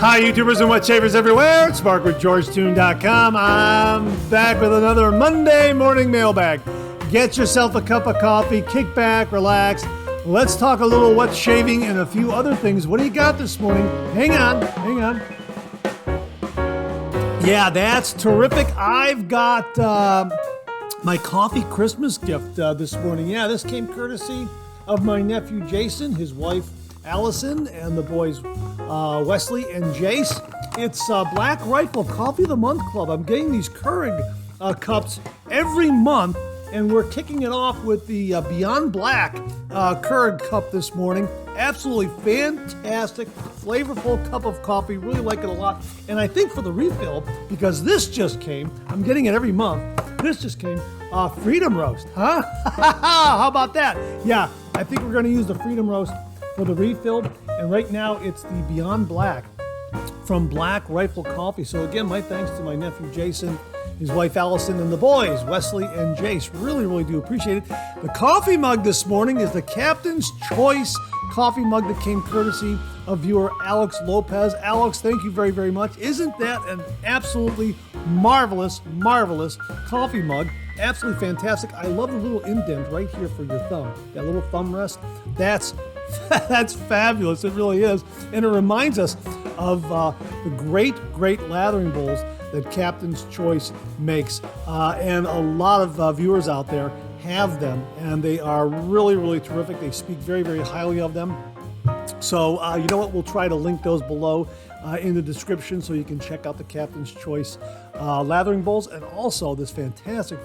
Hi, YouTubers and wet shavers everywhere. It's Mark with GeorgeToon.com. I'm back with another Monday morning mailbag. Get yourself a cup of coffee, kick back, relax. Let's talk a little wet shaving and a few other things. What do you got this morning? Hang on. Yeah, that's terrific. I've got my coffee Christmas gift this morning. Yeah, this came courtesy of my nephew Jason, his wife Allison, and the boys Wesley and Jace. It's Black Rifle Coffee of the Month Club. I'm getting these Keurig cups every month, and we're kicking it off with the Beyond Black Keurig cup this morning. Absolutely fantastic, flavorful cup of coffee. Really like it a lot. And I think for the refill, because this just came, I'm getting it every month. This just came, Freedom Roast, huh? How about that? Yeah, I think we're going to use the Freedom Roast for the refill. And right now it's the Beyond Black from Black Rifle Coffee. So again, my thanks to my nephew Jason, his wife Allison, and the boys, Wesley and Jace. Really do appreciate it. The coffee mug this morning is the Captain's Choice coffee mug that came courtesy of viewer Alex Lopez. Alex, thank you very much. Isn't that an absolutely marvelous coffee mug? Absolutely fantastic. I love the little indent right here for your thumb. That little thumb rest. That's fabulous. It really is. And it reminds us of the great lathering bowls that Captain's Choice makes. And a lot of viewers out there have them, and they are really terrific. They speak very highly of them. So you know what? We'll try to link those below in the description so you can check out the Captain's Choice lathering bowls, and also this fantastic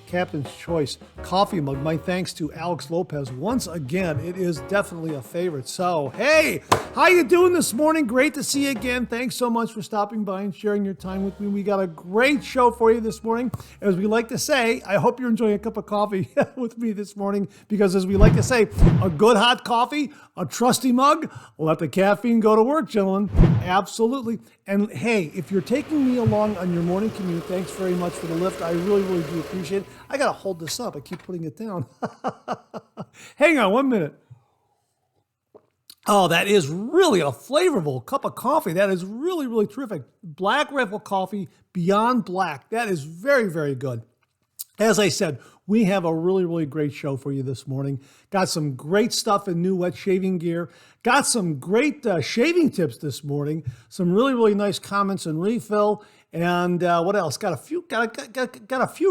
Captain's Choice coffee mug. My thanks to Alex Lopez. Once again, it is definitely a favorite. So, hey, how you doing this morning? Great to see you again. Thanks so much for stopping by and sharing your time with me. We got a great show for you this morning. As we like to say, I hope you're enjoying a cup of coffee with me this morning, because as we like to say, a good hot coffee, a trusty mug, let the caffeine go to work, gentlemen. Absolutely. And hey, if you're taking me along on your morning commute, thanks very much for the lift. I really do appreciate it. I got to hold this up. I keep putting it down. Hang on 1 minute. Oh, that is really a flavorful cup of coffee. That is really terrific. Black Rifle Coffee Beyond Black. That is very good. As I said, we have a really great show for you this morning. Got some great stuff in new wet shaving gear. Got some great shaving tips this morning. Some really nice comments and refill. And what else? Got a few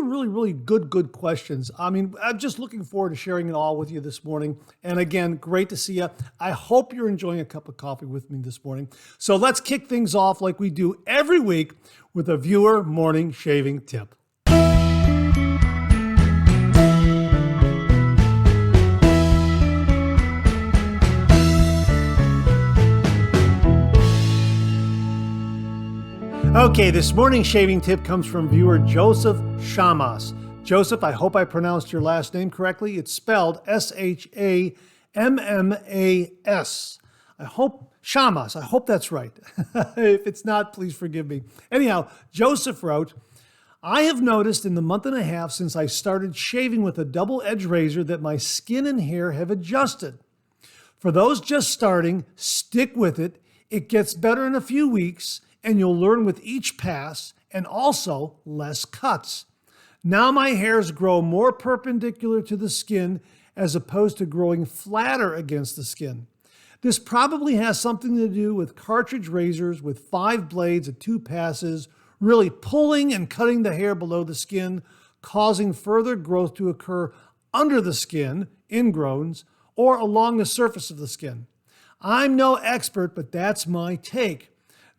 really good questions. I mean, I'm just looking forward to sharing it all with you this morning. And again, great to see you. I hope you're enjoying a cup of coffee with me this morning. So let's kick things off like we do every week with a viewer morning shaving tip. Okay, this morning's shaving tip comes from viewer Joseph Shamas. Joseph, I hope I pronounced your last name correctly. It's spelled Shammas. I hope that's right. If it's not, please forgive me. Anyhow, Joseph wrote, I have noticed in the month and a half since I started shaving with a double-edged razor that my skin and hair have adjusted. For those just starting, stick with it. It gets better in a few weeks, and you'll learn with each pass, and also less cuts. Now my hairs grow more perpendicular to the skin as opposed to growing flatter against the skin. This probably has something to do with cartridge razors with 5 blades at 2 passes, really pulling and cutting the hair below the skin, causing further growth to occur under the skin, ingrowns, or along the surface of the skin. I'm no expert, but that's my take.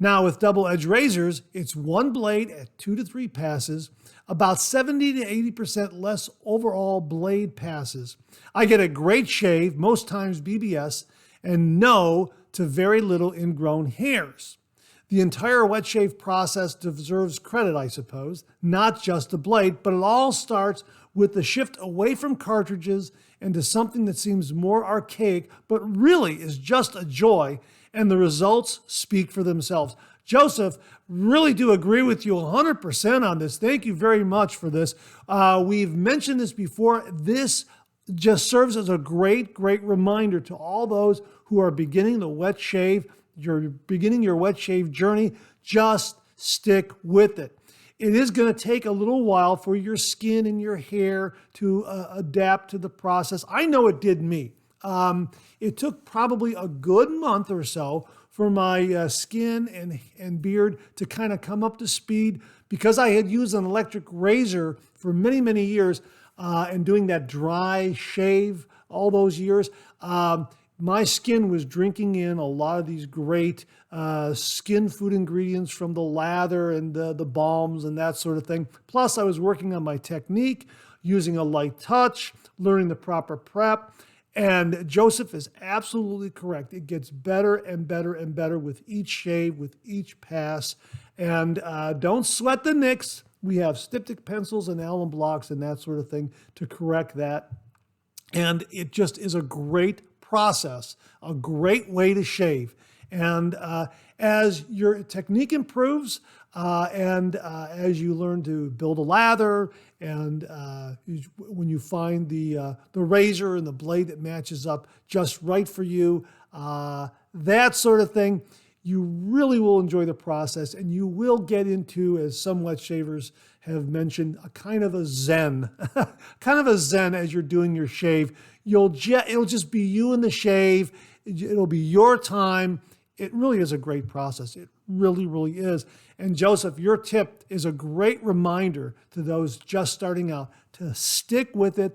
Now, with double-edged razors, it's 1 blade at 2 to 3 passes, about 70 to 80% less overall blade passes. I get a great shave, most times BBS, and no to very little ingrown hairs. The entire wet shave process deserves credit, I suppose, not just the blade, but it all starts with the shift away from cartridges into something that seems more archaic, but really is just a joy, and the results speak for themselves. Joseph, really do agree with you 100% on this. Thank you very much for this. We've mentioned this before. This just serves as a great reminder to all those who are beginning the wet shave you're beginning your wet shave journey, just stick with it. It is going to take a little while for your skin and your hair to adapt to the process. I know it did me. It took probably a good month or so for my skin and beard to kind of come up to speed, because I had used an electric razor for many, many years and doing that dry shave all those years. My skin was drinking in a lot of these great skin food ingredients from the lather and the balms and that sort of thing. Plus, I was working on my technique, using a light touch, learning the proper prep. And Joseph is absolutely correct. It gets better and better and better with each shave, with each pass. And don't sweat the nicks. We have styptic pencils and alum blocks and that sort of thing to correct that. And it just is a great process, a great way to shave. And as your technique improves and as you learn to build a lather, and when you find the razor and the blade that matches up just right for you, that sort of thing, you really will enjoy the process, and you will get into, as some wet shavers have mentioned, a kind of a zen, kind of a zen as you're doing your shave. It'll just be you and the shave. It'll be your time. It really is a great process. It really, really is. And Joseph, your tip is a great reminder to those just starting out to stick with it.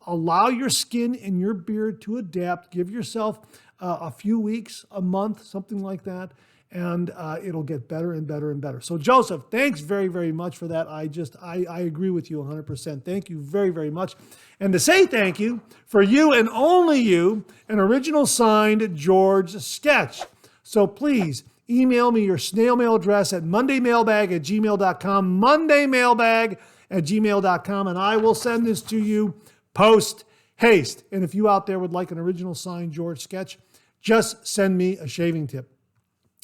Allow your skin and your beard to adapt. Give yourself a few weeks, a month, something like that, and it'll get better and better and better. So Joseph, thanks very, very much for that. I agree with you 100%. Thank you very, very much. And to say thank you, for you and only you, an original signed George sketch. So please email me your snail mail address at mondaymailbag@gmail.com, mondaymailbag@gmail.com, and I will send this to you post haste. And if you out there would like an original signed George sketch, just send me a shaving tip.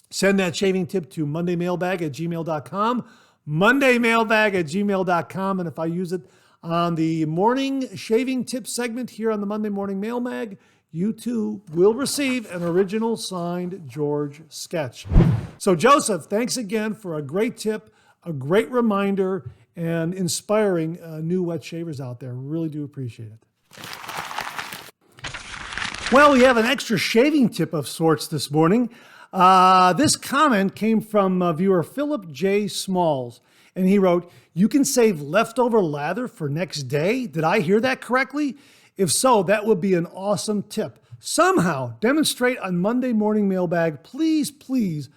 Send that shaving tip to mondaymailbag@gmail.com, mondaymailbag@gmail.com. And if I use it on the morning shaving tip segment here on the Monday Morning Mailbag, you too will receive an original signed George sketch. So Joseph, thanks again for a great tip, a great reminder, and inspiring new wet shavers out there. Really do appreciate it. Well, we have an extra shaving tip of sorts this morning. This comment came from viewer Philip J. Smalls, and he wrote, "You can save leftover lather for next day. Did I hear that correctly? If so, that would be an awesome tip. Somehow demonstrate on Monday Morning Mailbag. Please, please.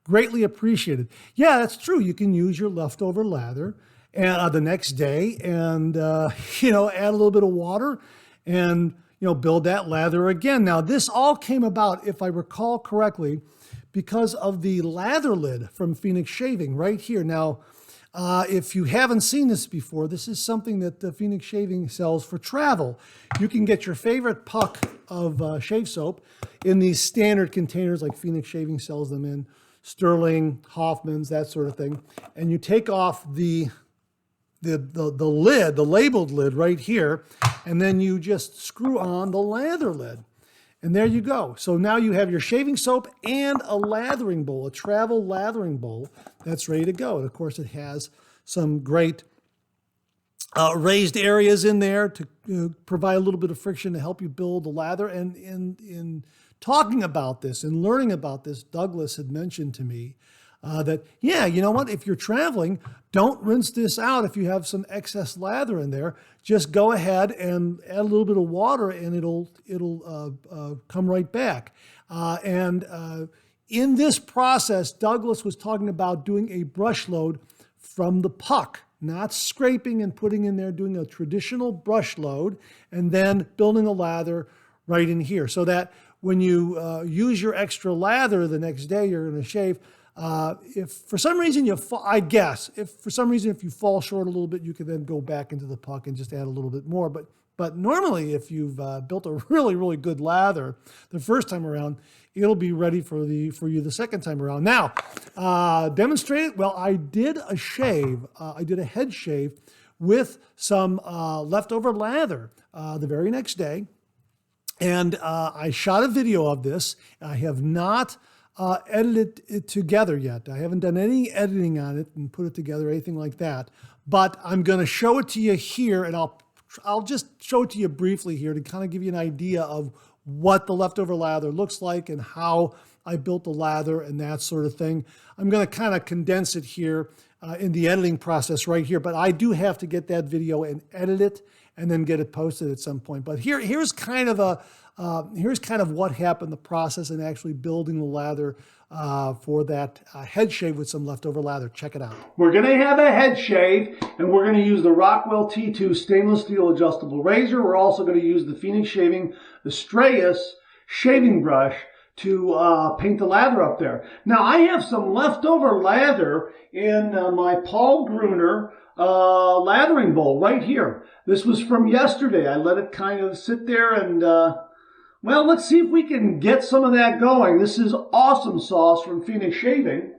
Greatly appreciated." Yeah, that's true. You can use your leftover lather and the next day and, add a little bit of water and, build that lather again. Now, this all came about, if I recall correctly, because of the lather lid from Phoenix Shaving right here. Now, if you haven't seen this before, this is something that Phoenix Shaving sells for travel. You can get your favorite puck of shave soap in these standard containers like Phoenix Shaving sells them in, Sterling, Hoffman's, that sort of thing. And you take off the lid, the labeled lid right here, and then you just screw on the lather lid. And there you go. So now you have your shaving soap and a lathering bowl, a travel lathering bowl that's ready to go. And of course, it has some great raised areas in there to provide a little bit of friction to help you build the lather. And in talking about this and learning about this, Douglas had mentioned to me that, you know what? If you're traveling, don't rinse this out if you have some excess lather in there. Just go ahead and add a little bit of water, and it'll come right back. In this process, Douglas was talking about doing a brush load from the puck, not scraping and putting in there, doing a traditional brush load, and then building a lather right in here, so that when you use your extra lather the next day you're going to shave, if for some reason if you fall short a little bit, you can then go back into the puck and just add a little bit more. But normally, if you've built a really, really good lather the first time around, it'll be ready for you the second time around. Now, demonstrate it. Well, I did a shave. I did a head shave with some leftover lather the very next day. And I shot a video of this. I have not edited it together yet. I haven't done any editing on it and put it together, anything like that. But I'm going to show it to you here, and I'll just show it to you briefly here to kind of give you an idea of what the leftover lather looks like and how I built the lather and that sort of thing. I'm going to kind of condense it here in the editing process right here, but I do have to get that video and edit it and then get it posted at some point. But here's kind of what happened, the process in actually building the lather for that head shave with some leftover lather. Check it out. We're going to have a head shave, and we're going to use the Rockwell T2 stainless steel adjustable razor. We're also going to use the Phoenix Shaving Astreus shaving brush to paint the lather up there. Now, I have some leftover lather in my Paul Gruner lathering bowl right here. This was from yesterday. I let it kind of sit there and, well, let's see if we can get some of that going. This is awesome sauce from Phoenix Shaving,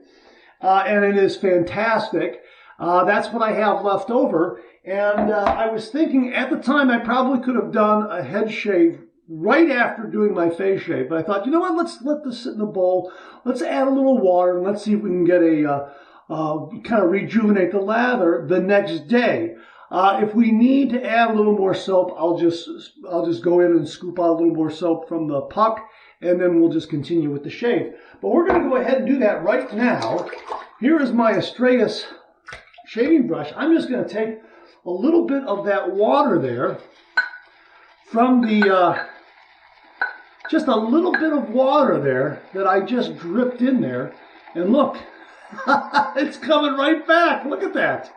and it is fantastic. That's what I have left over. And I was thinking at the time I probably could have done a head shave right after doing my face shave. But I thought, you know what, let's let this sit in the bowl. Let's add a little water and let's see if we can get a kind of rejuvenate the lather the next day. If we need to add a little more soap, I'll just go in and scoop out a little more soap from the puck, and then we'll just continue with the shave. But we're going to go ahead and do that right now. Here is my Astreus shaving brush. I'm just going to take a little bit of that water there from the, just a little bit of water there that I just dripped in there. And look, it's coming right back. Look at that.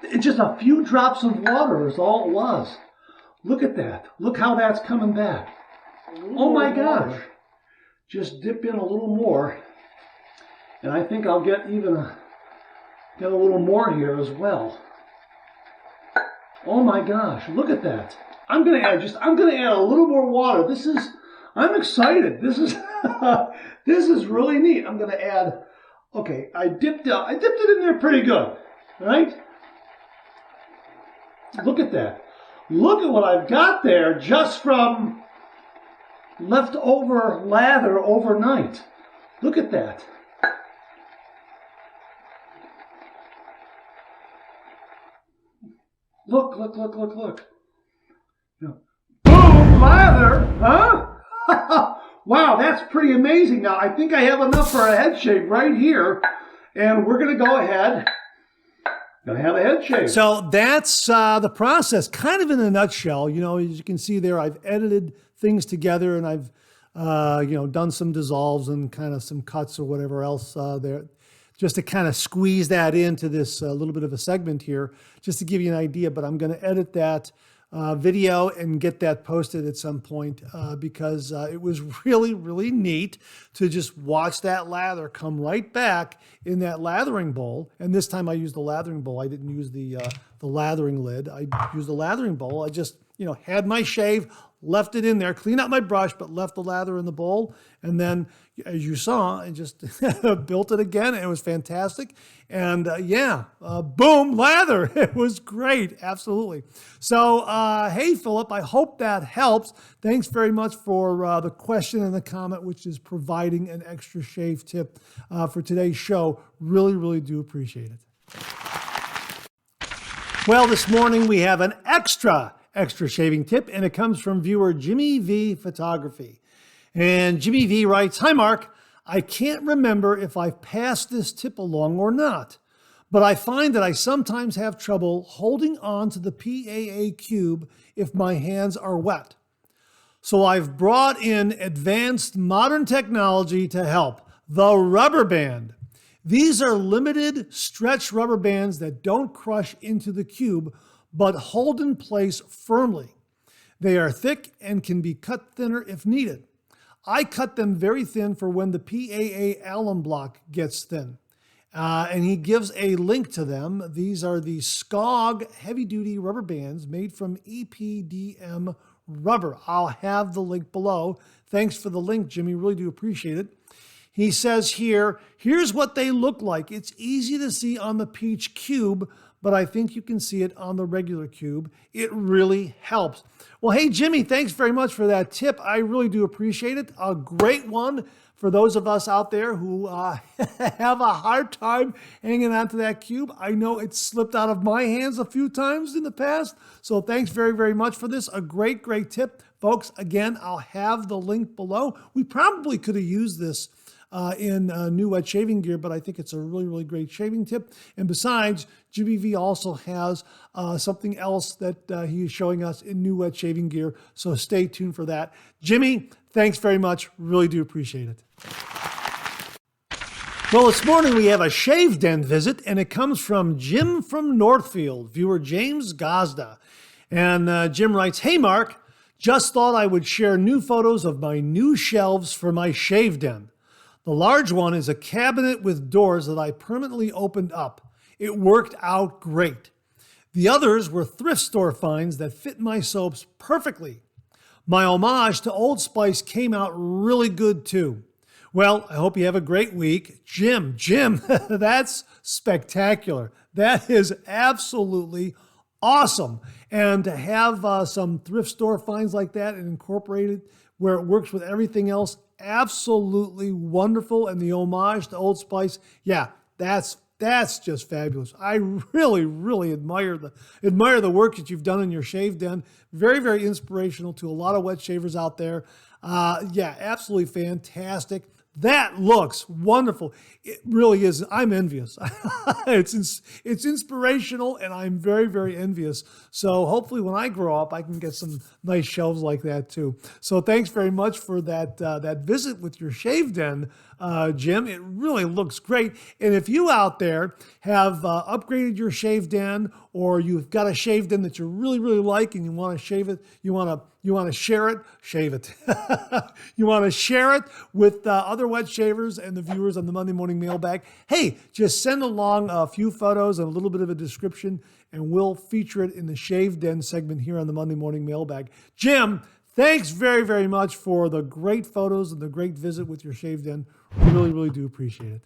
It's just a few drops of water is all it was. Look at that. Look how that's coming back. Oh my gosh. Just dip in a little more. And I think I'll get even a little more here as well. Oh my gosh, look at that. I'm gonna add a little more water. I'm excited. This is really neat. I'm gonna add, okay, I dipped it in there pretty good, right? Look at that. Look at what I've got there just from leftover lather overnight. Look at that. Look. Boom, lather, huh? Wow, that's pretty amazing. Now, I think I have enough for a head shave right here, and we're going to go ahead. Gonna have a head shave. So that's the process, kind of in a nutshell. You know, as you can see there, I've edited things together, and I've done some dissolves and kind of some cuts or whatever else there, just to kind of squeeze that into this little bit of a segment here, just to give you an idea. But I'm going to edit that video and get that posted at some point because it was really, really neat to just watch that lather come right back in that lathering bowl. And this time I used the lathering bowl. I didn't use the lathering lid. I used the lathering bowl. I just, had my shave, left it in there, cleaned out my brush, but left the lather in the bowl. And then, as you saw, I just built it again. And it was fantastic. And boom, lather. It was great. Absolutely. So, hey, Philip, I hope that helps. Thanks very much for the question and the comment, which is providing an extra shave tip for today's show. Really, really do appreciate it. Well, this morning we have an extra shaving tip, and it comes from viewer Jimmy V Photography. And Jimmy V writes, "Hi, Mark. I can't remember if I've passed this tip along or not, but I find that I sometimes have trouble holding on to the PAA cube if my hands are wet. So I've brought in advanced modern technology to help, the rubber band. These are limited stretch rubber bands that don't crush into the cube, but hold in place firmly. They are thick and can be cut thinner if needed. I cut them very thin for when the PAA alum block gets thin." And he gives a link to them. These are the Sllck heavy-duty rubber bands made from EPDM rubber. I'll have the link below. Thanks for the link, Jimmy. Really do appreciate it. He says here, "Here's what they look like. It's easy to see on the peach cube, but I think you can see it on the regular cube. It really helps. Well, hey, Jimmy, thanks very much for that tip. I really do appreciate it. A great one for those of us out there who have a hard time hanging on to that cube. I know it's slipped out of my hands a few times in the past. So thanks very, very much for this. A great, great tip. Folks, again, I'll have the link below. We probably could have used this in new wet shaving gear, but I think it's a really, really great shaving tip. And besides, Jimmy V also has something else that he is showing us in new wet shaving gear. So stay tuned for that. Jimmy, thanks very much. Really do appreciate it. Well, this morning we have a Shave Den visit, and it comes from Jim from Northfield, viewer James Gazda. And Jim writes, "Hey, Mark, just thought I would share new photos of my new shelves for my Shave Den. The large one is a cabinet with doors that I permanently opened up. It worked out great. The others were thrift store finds that fit my soaps perfectly. My homage to Old Spice came out really good too. Well, I hope you have a great week. Jim, that's spectacular. That is absolutely awesome. And to have some thrift store finds like that and incorporate it where it works with everything else, absolutely wonderful. And the homage to Old Spice, yeah, that's just fabulous. I really, really admire the work that you've done in your Shave Den. Very, very inspirational to a lot of wet shavers out there. Yeah, absolutely fantastic. That looks wonderful. It really is. I'm envious. It's inspirational, and I'm very, very envious. So hopefully when I grow up, I can get some nice shelves like that too. So thanks very much for that visit with your Shave Den, Jim. It really looks great. And if you out there have upgraded your Shave Den, or you've got a Shave Den that you really, really like and you want to shave it, you want to share it, shave it. You want to share it with other wet shavers and the viewers on the Monday Morning Mailbag. Hey, just send along a few photos and a little bit of a description, and we'll feature it in the Shave Den segment here on the Monday Morning Mailbag. Jim, thanks very, very much for the great photos and the great visit with your Shave Den. Really, really do appreciate it.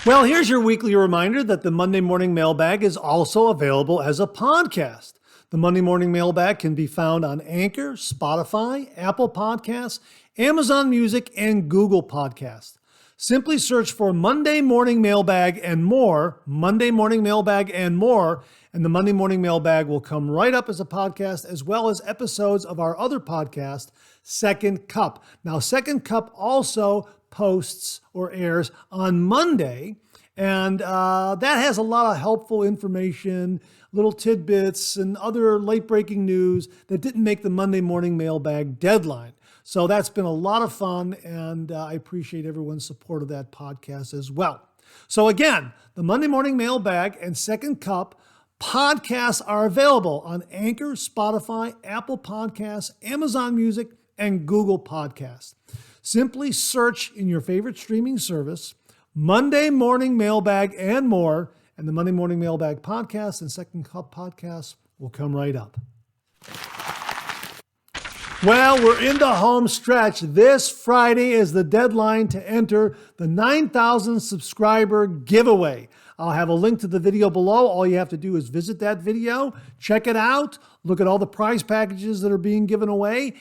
Well, here's your weekly reminder that the Monday Morning Mailbag is also available as a podcast. The Monday Morning Mailbag can be found on Anchor, Spotify, Apple Podcasts, Amazon Music, and Google Podcasts. Simply search for Monday Morning Mailbag and more, Monday Morning Mailbag and more, and the Monday Morning Mailbag will come right up as a podcast, as well as episodes of our other podcast, Second Cup. Now, Second Cup also posts or airs on Monday, and that has a lot of helpful information, little tidbits, and other late-breaking news that didn't make the Monday Morning Mailbag deadline. So that's been a lot of fun, and I appreciate everyone's support of that podcast as well. So again, the Monday Morning Mailbag and Second Cup podcasts are available on Anchor, Spotify, Apple Podcasts, Amazon Music, and Google Podcasts. Simply search in your favorite streaming service, Monday Morning Mailbag and more, and the Monday Morning Mailbag podcast and Second Cup podcast will come right up. Well, we're in the home stretch. This Friday is the deadline to enter the 9,000 subscriber giveaway. I'll have a link to the video below. All you have to do is visit that video, check it out, look at all the prize packages that are being given away,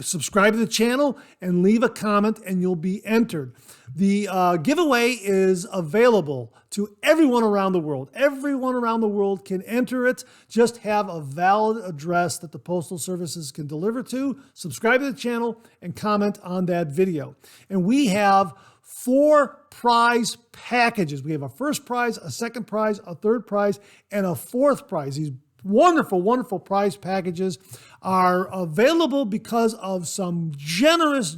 subscribe to the channel, and leave a comment, and you'll be entered. The giveaway is available to everyone around the world. Everyone around the world can enter it. Just have a valid address that the Postal Services can deliver to, subscribe to the channel, and comment on that video. And we have 4 prize packages. We have a first prize, a second prize, a third prize, and a fourth prize. These wonderful, wonderful prize packages are available because of some generous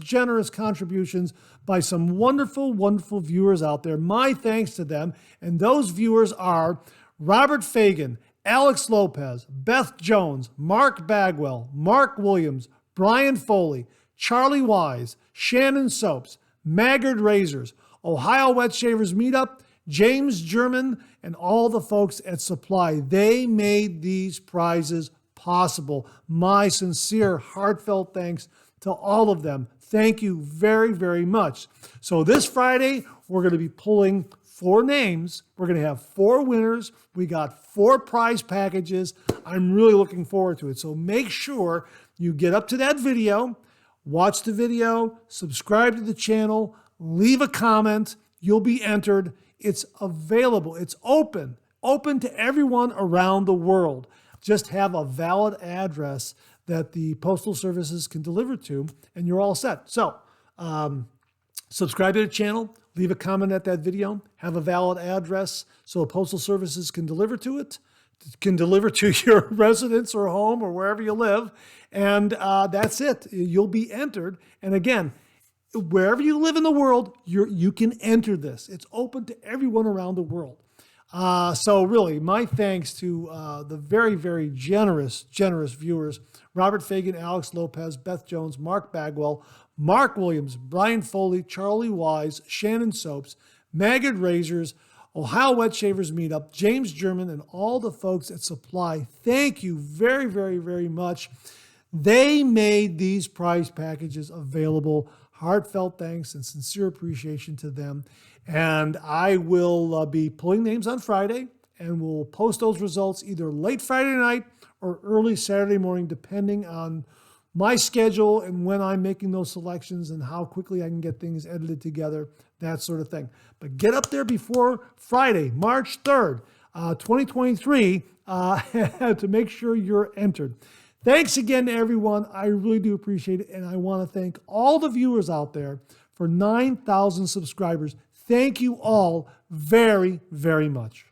contributions by some wonderful, wonderful viewers out there. My thanks to them. And those viewers are Robert Fagan, Alex Lopez, Beth Jones, Mark Bagwell, Mark Williams, Brian Foley, Charlie Wise, Shannon Soaps, Maggard Razors, Ohio Wet Shavers Meetup, James German, and all the folks at Supply. They made these prizes possible. My sincere, heartfelt thanks to all of them. Thank you very, very much. So this Friday, we're going to be pulling 4 names. We're going to have 4 winners. We got 4 prize packages. I'm really looking forward to it. So make sure you get up to that video, watch the video, subscribe to the channel, leave a comment. You'll be entered. It's available. It's open to everyone around the world. Just have a valid address that the postal services can deliver to, and you're all set. So subscribe to the channel, leave a comment at that video, have a valid address so postal services can deliver to it, can deliver to your residence or home or wherever you live, and that's it. You'll be entered. And again, wherever you live in the world, you can enter this. It's open to everyone around the world. So really, my thanks to the very, very generous viewers, Robert Fagan, Alex Lopez, Beth Jones, Mark Bagwell, Mark Williams, Brian Foley, Charlie Wise, Shannon Soaps, Maggot Razors, Ohio Wet Shavers Meetup, James German, and all the folks at Supply. Thank you very, very, very much. They made these prize packages available. Heartfelt thanks and sincere appreciation to them. And I will be pulling names on Friday, and we'll post those results either late Friday night or early Saturday morning, depending on my schedule and when I'm making those selections and how quickly I can get things edited together, that sort of thing. But get up there before Friday, March 3rd, 2023, to make sure you're entered. Thanks again to everyone. I really do appreciate it. And I want to thank all the viewers out there for 9,000 subscribers. Thank you all very, very much.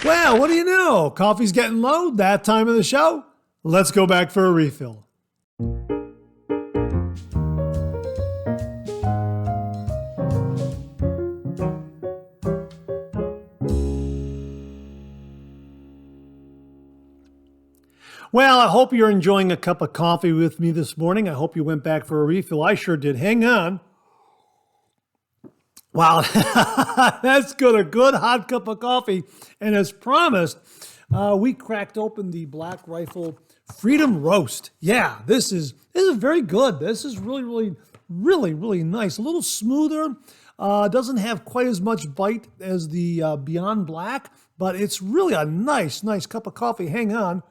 Well, what do you know? Coffee's getting low. That time of the show. Let's go back for a refill. Well, I hope you're enjoying a cup of coffee with me this morning. I hope you went back for a refill. I sure did. Hang on. Wow, that's good. A good hot cup of coffee. And as promised, we cracked open the Black Rifle Freedom Roast. Yeah, this is very good. This is really nice. A little smoother. Doesn't have quite as much bite as the Beyond Black, but it's really a nice cup of coffee. Hang on.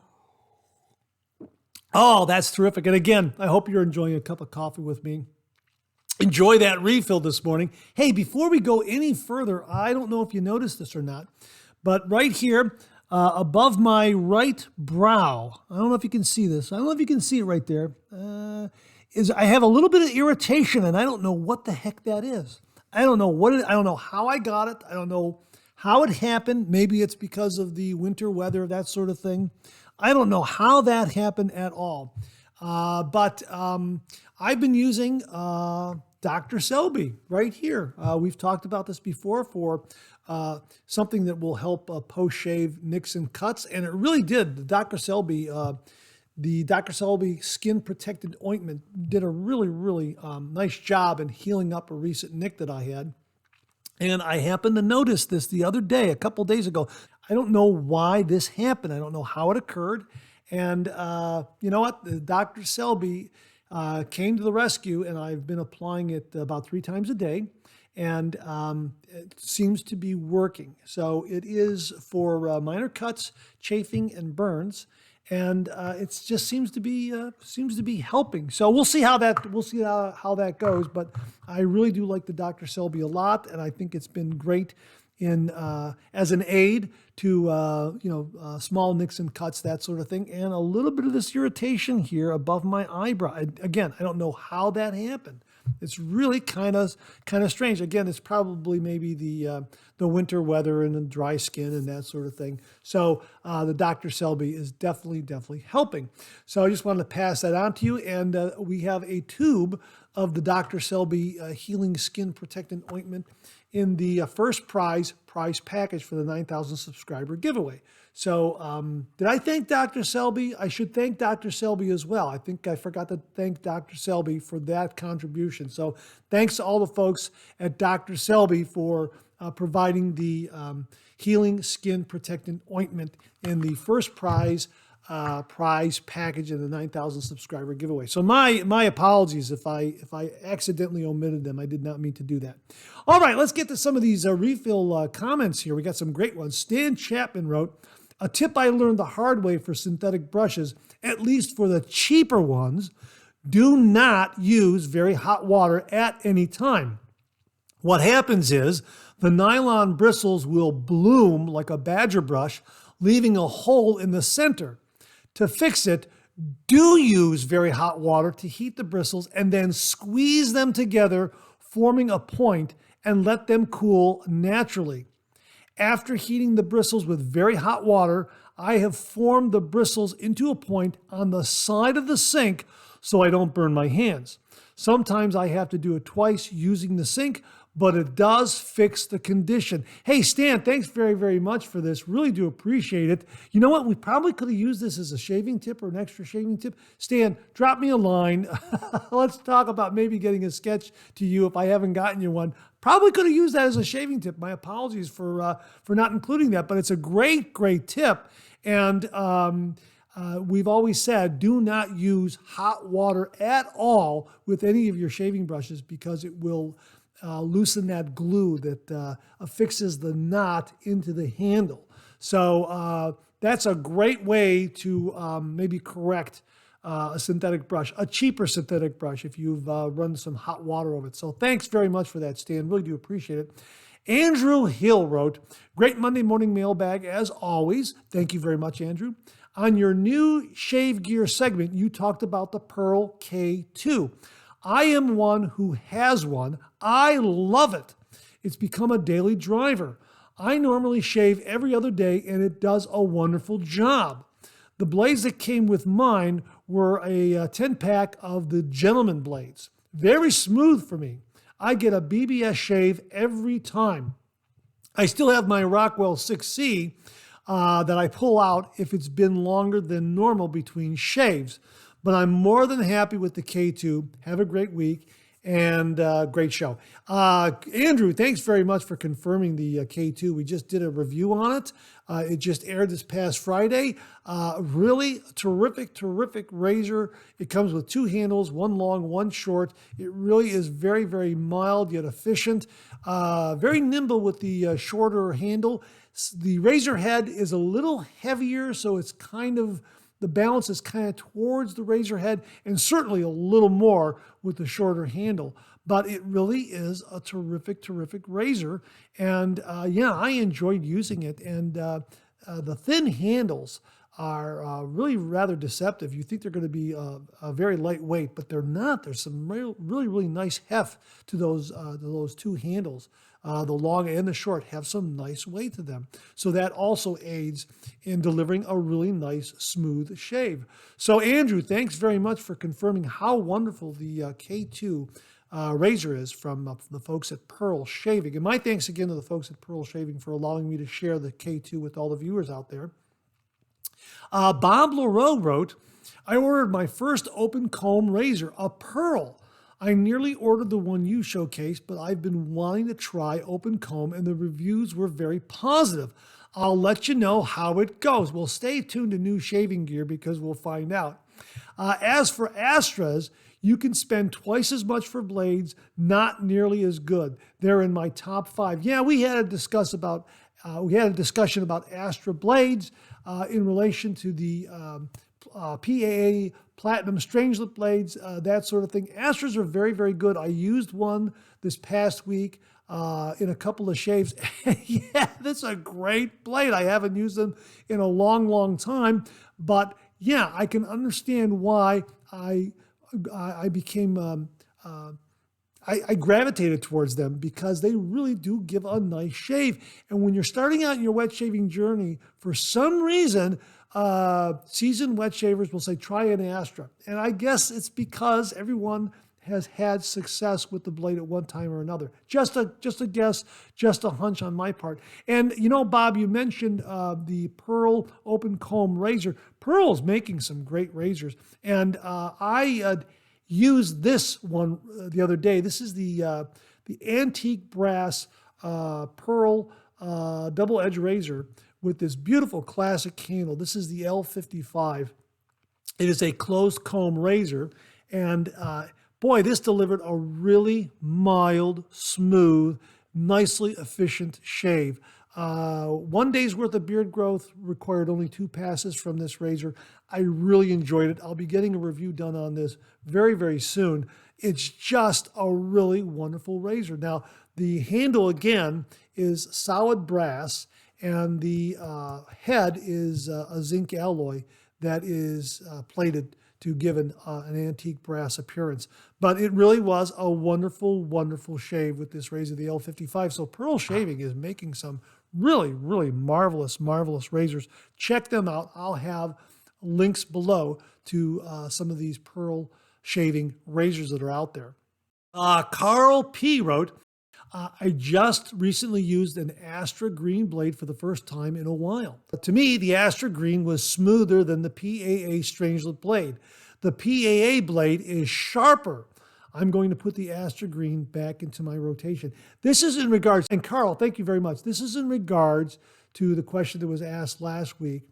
Oh, that's terrific. And again, I hope you're enjoying a cup of coffee with me. Enjoy that refill this morning. Hey, before we go any further, I don't know if you noticed this or not, but right here above my right brow, I don't know if you can see this. I don't know if you can see it right there. I have a little bit of irritation, and I don't know what the heck that is. I don't know I don't know how I got it. I don't know how it happened. Maybe it's because of the winter weather, that sort of thing. I don't know how that happened at all. But I've been using Dr. Selby right here. We've talked about this before for something that will help post-shave nicks and cuts, and it really did. The Dr. Selby Skin Protected Ointment did a really nice job in healing up a recent nick that I had. And I happened to notice this the other day, a couple days ago. I don't know why this happened. I don't know how it occurred. And you know what? The Dr. Selby came to the rescue, and I've been applying it about 3 times a day, and it seems to be working. So it is for minor cuts, chafing, and burns, and it just seems to be helping. So we'll see how that goes. But I really do like the Dr. Selby a lot, and I think it's been great in as an aid to small nicks and cuts, that sort of thing, and a little bit of this irritation here above my eyebrow. Again, I don't know how that happened. It's really kind of strange. Again, it's probably maybe the winter weather and the dry skin and that sort of thing. So the Dr. Selby is definitely helping. So I just wanted to pass that on to you. And we have a tube of the Dr. Selby Healing Skin Protectant Ointment in the first prize package for the 9,000 subscriber giveaway. So did I thank Dr. Selby? I should thank Dr. Selby as well. I think I forgot to thank Dr. Selby for that contribution. So thanks to all the folks at Dr. Selby for providing the Healing Skin Protectant Ointment in the first prize prize package in the 9,000 subscriber giveaway. So my apologies if I accidentally omitted them. I did not mean to do that. All right, let's get to some of these refill comments here. We got some great ones. Stan Chapman wrote, a tip I learned the hard way for synthetic brushes, at least for the cheaper ones, do not use very hot water at any time. What happens is the nylon bristles will bloom like a badger brush, leaving a hole in the center. To fix it, do use very hot water to heat the bristles and then squeeze them together, forming a point, and let them cool naturally. After heating the bristles with very hot water, I have formed the bristles into a point on the side of the sink so I don't burn my hands. Sometimes I have to do it twice using the sink, but it does fix the condition. Hey, Stan, thanks very, very much for this. Really do appreciate it. You know what? We probably could have used this as a shaving tip or an extra shaving tip. Stan, drop me a line. Let's talk about maybe getting a sketch to you if I haven't gotten you one. Probably could have used that as a shaving tip. My apologies for not including that, but it's a great, great tip. And we've always said, do not use hot water at all with any of your shaving brushes because it will loosen that glue that affixes the knot into the handle. So that's a great way to maybe correct a synthetic brush, a cheaper synthetic brush if you've run some hot water over it. So thanks very much for that, Stan. Really do appreciate it. Andrew Hill wrote, great Monday morning mailbag as always. Thank you very much, Andrew. On your new ShaveGer segment, you talked about the Pearl K2. I am one who has one. I love it. It's become a daily driver. I normally shave every other day and it does a wonderful job. The blades that came with mine were a 10-pack of the gentleman blades. Very smooth for me. I get a BBS shave every time. I still have my Rockwell 6C that I pull out if it's been longer than normal between shaves. But I'm more than happy with the K2. Have a great week and great show. Andrew, thanks very much for confirming the K2. We just did a review on it. It just aired this past Friday. Really terrific, terrific razor. It comes with two handles, one long, one short. It really is very, very mild yet efficient. Very nimble with the shorter handle. The razor head is a little heavier, so it's kind of, the balance is kind of towards the razor head and certainly a little more with the shorter handle. But it really is a terrific, terrific razor. And yeah, I enjoyed using it. And the thin handles are really rather deceptive. You think they're going to be very lightweight, but they're not. There's some really, really nice heft to those two handles. The long and the short have some nice weight to them. So that also aids in delivering a really nice, smooth shave. So Andrew, thanks very much for confirming how wonderful the K2 razor is from the folks at Pearl Shaving. And my thanks again to the folks at Pearl Shaving for allowing me to share the K2 with all the viewers out there. Bob Leroux wrote, I ordered my first open comb razor, a Pearl. I nearly ordered the one you showcased, but I've been wanting to try open comb and the reviews were very positive. I'll let you know how it goes. Well, stay tuned to New Shaving Gear because we'll find out. As for Astras, you can spend twice as much for blades, not nearly as good. They're in my top 5. Yeah, we had a discussion about Astra blades in relation to the PAA Platinum Strangelet blades, that sort of thing. Astras are very, very good. I used one this past week in a couple of shaves. Yeah, that's a great blade. I haven't used them in a long, long time. But yeah, I can understand why I became, I gravitated towards them because they really do give a nice shave. And when you're starting out in your wet shaving journey, for some reason, seasoned wet shavers will say, try an Astra. And I guess it's because everyone has had success with the blade at one time or another. Just a guess, just a hunch on my part. And you know, Bob, you mentioned the Pearl open comb razor. Pearl's making some great razors. And I used this one the other day. This is the antique brass Pearl double edge razor with this beautiful classic handle. This is the L55. It is a closed comb razor, and boy, this delivered a really mild, smooth, nicely efficient shave. 1 day's worth of beard growth required only 2 passes from this razor. I really enjoyed it. I'll be getting a review done on this very, very soon. It's just a really wonderful razor. Now, the handle, again, is solid brass, and the head is a zinc alloy that is plated to give an antique brass appearance. But it really was a wonderful, wonderful shave with this razor, the L55. So Pearl Shaving is making some really, really marvelous, marvelous razors. Check them out. I'll have links below to some of these Pearl Shaving razors that are out there. Carl P. wrote, I just recently used an Astra Green blade for the first time in a while. To me, the Astra Green was smoother than the PAA Strangelet blade. The PAA blade is sharper. I'm going to put the Astra Green back into my rotation. This is in regards, and Carl, thank you very much. This is in regards to the question that was asked last week.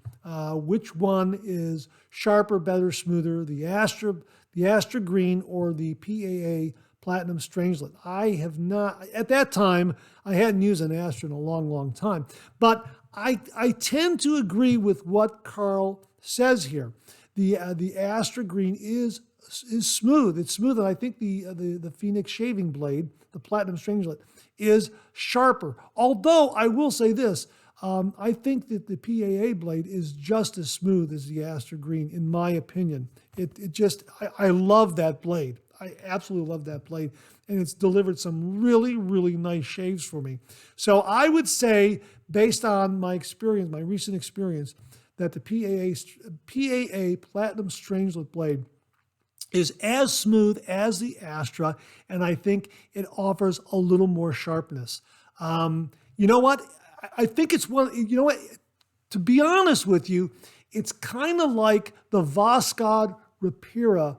Which one is sharper, better, smoother, the Astra Green or the PAA Platinum Strangelet? I have not, at that time, I hadn't used an Astra in a long, long time. But I tend to agree with what Carl says here. The Astra Green is smooth. It's smooth, and I think the Phoenix shaving blade, the Platinum Strangelet, is sharper. Although I will say this, I think that the PAA blade is just as smooth as the Astra Green, in my opinion. I love that blade. I absolutely love that blade, and it's delivered some really, really nice shaves for me. So I would say, based on my experience, my recent experience, that the PAA Platinum Strangelet blade is as smooth as the Astra, and I think it offers a little more sharpness. You know what? I think it's one, you know what? To be honest with you, it's kind of like the Voskhod Rapira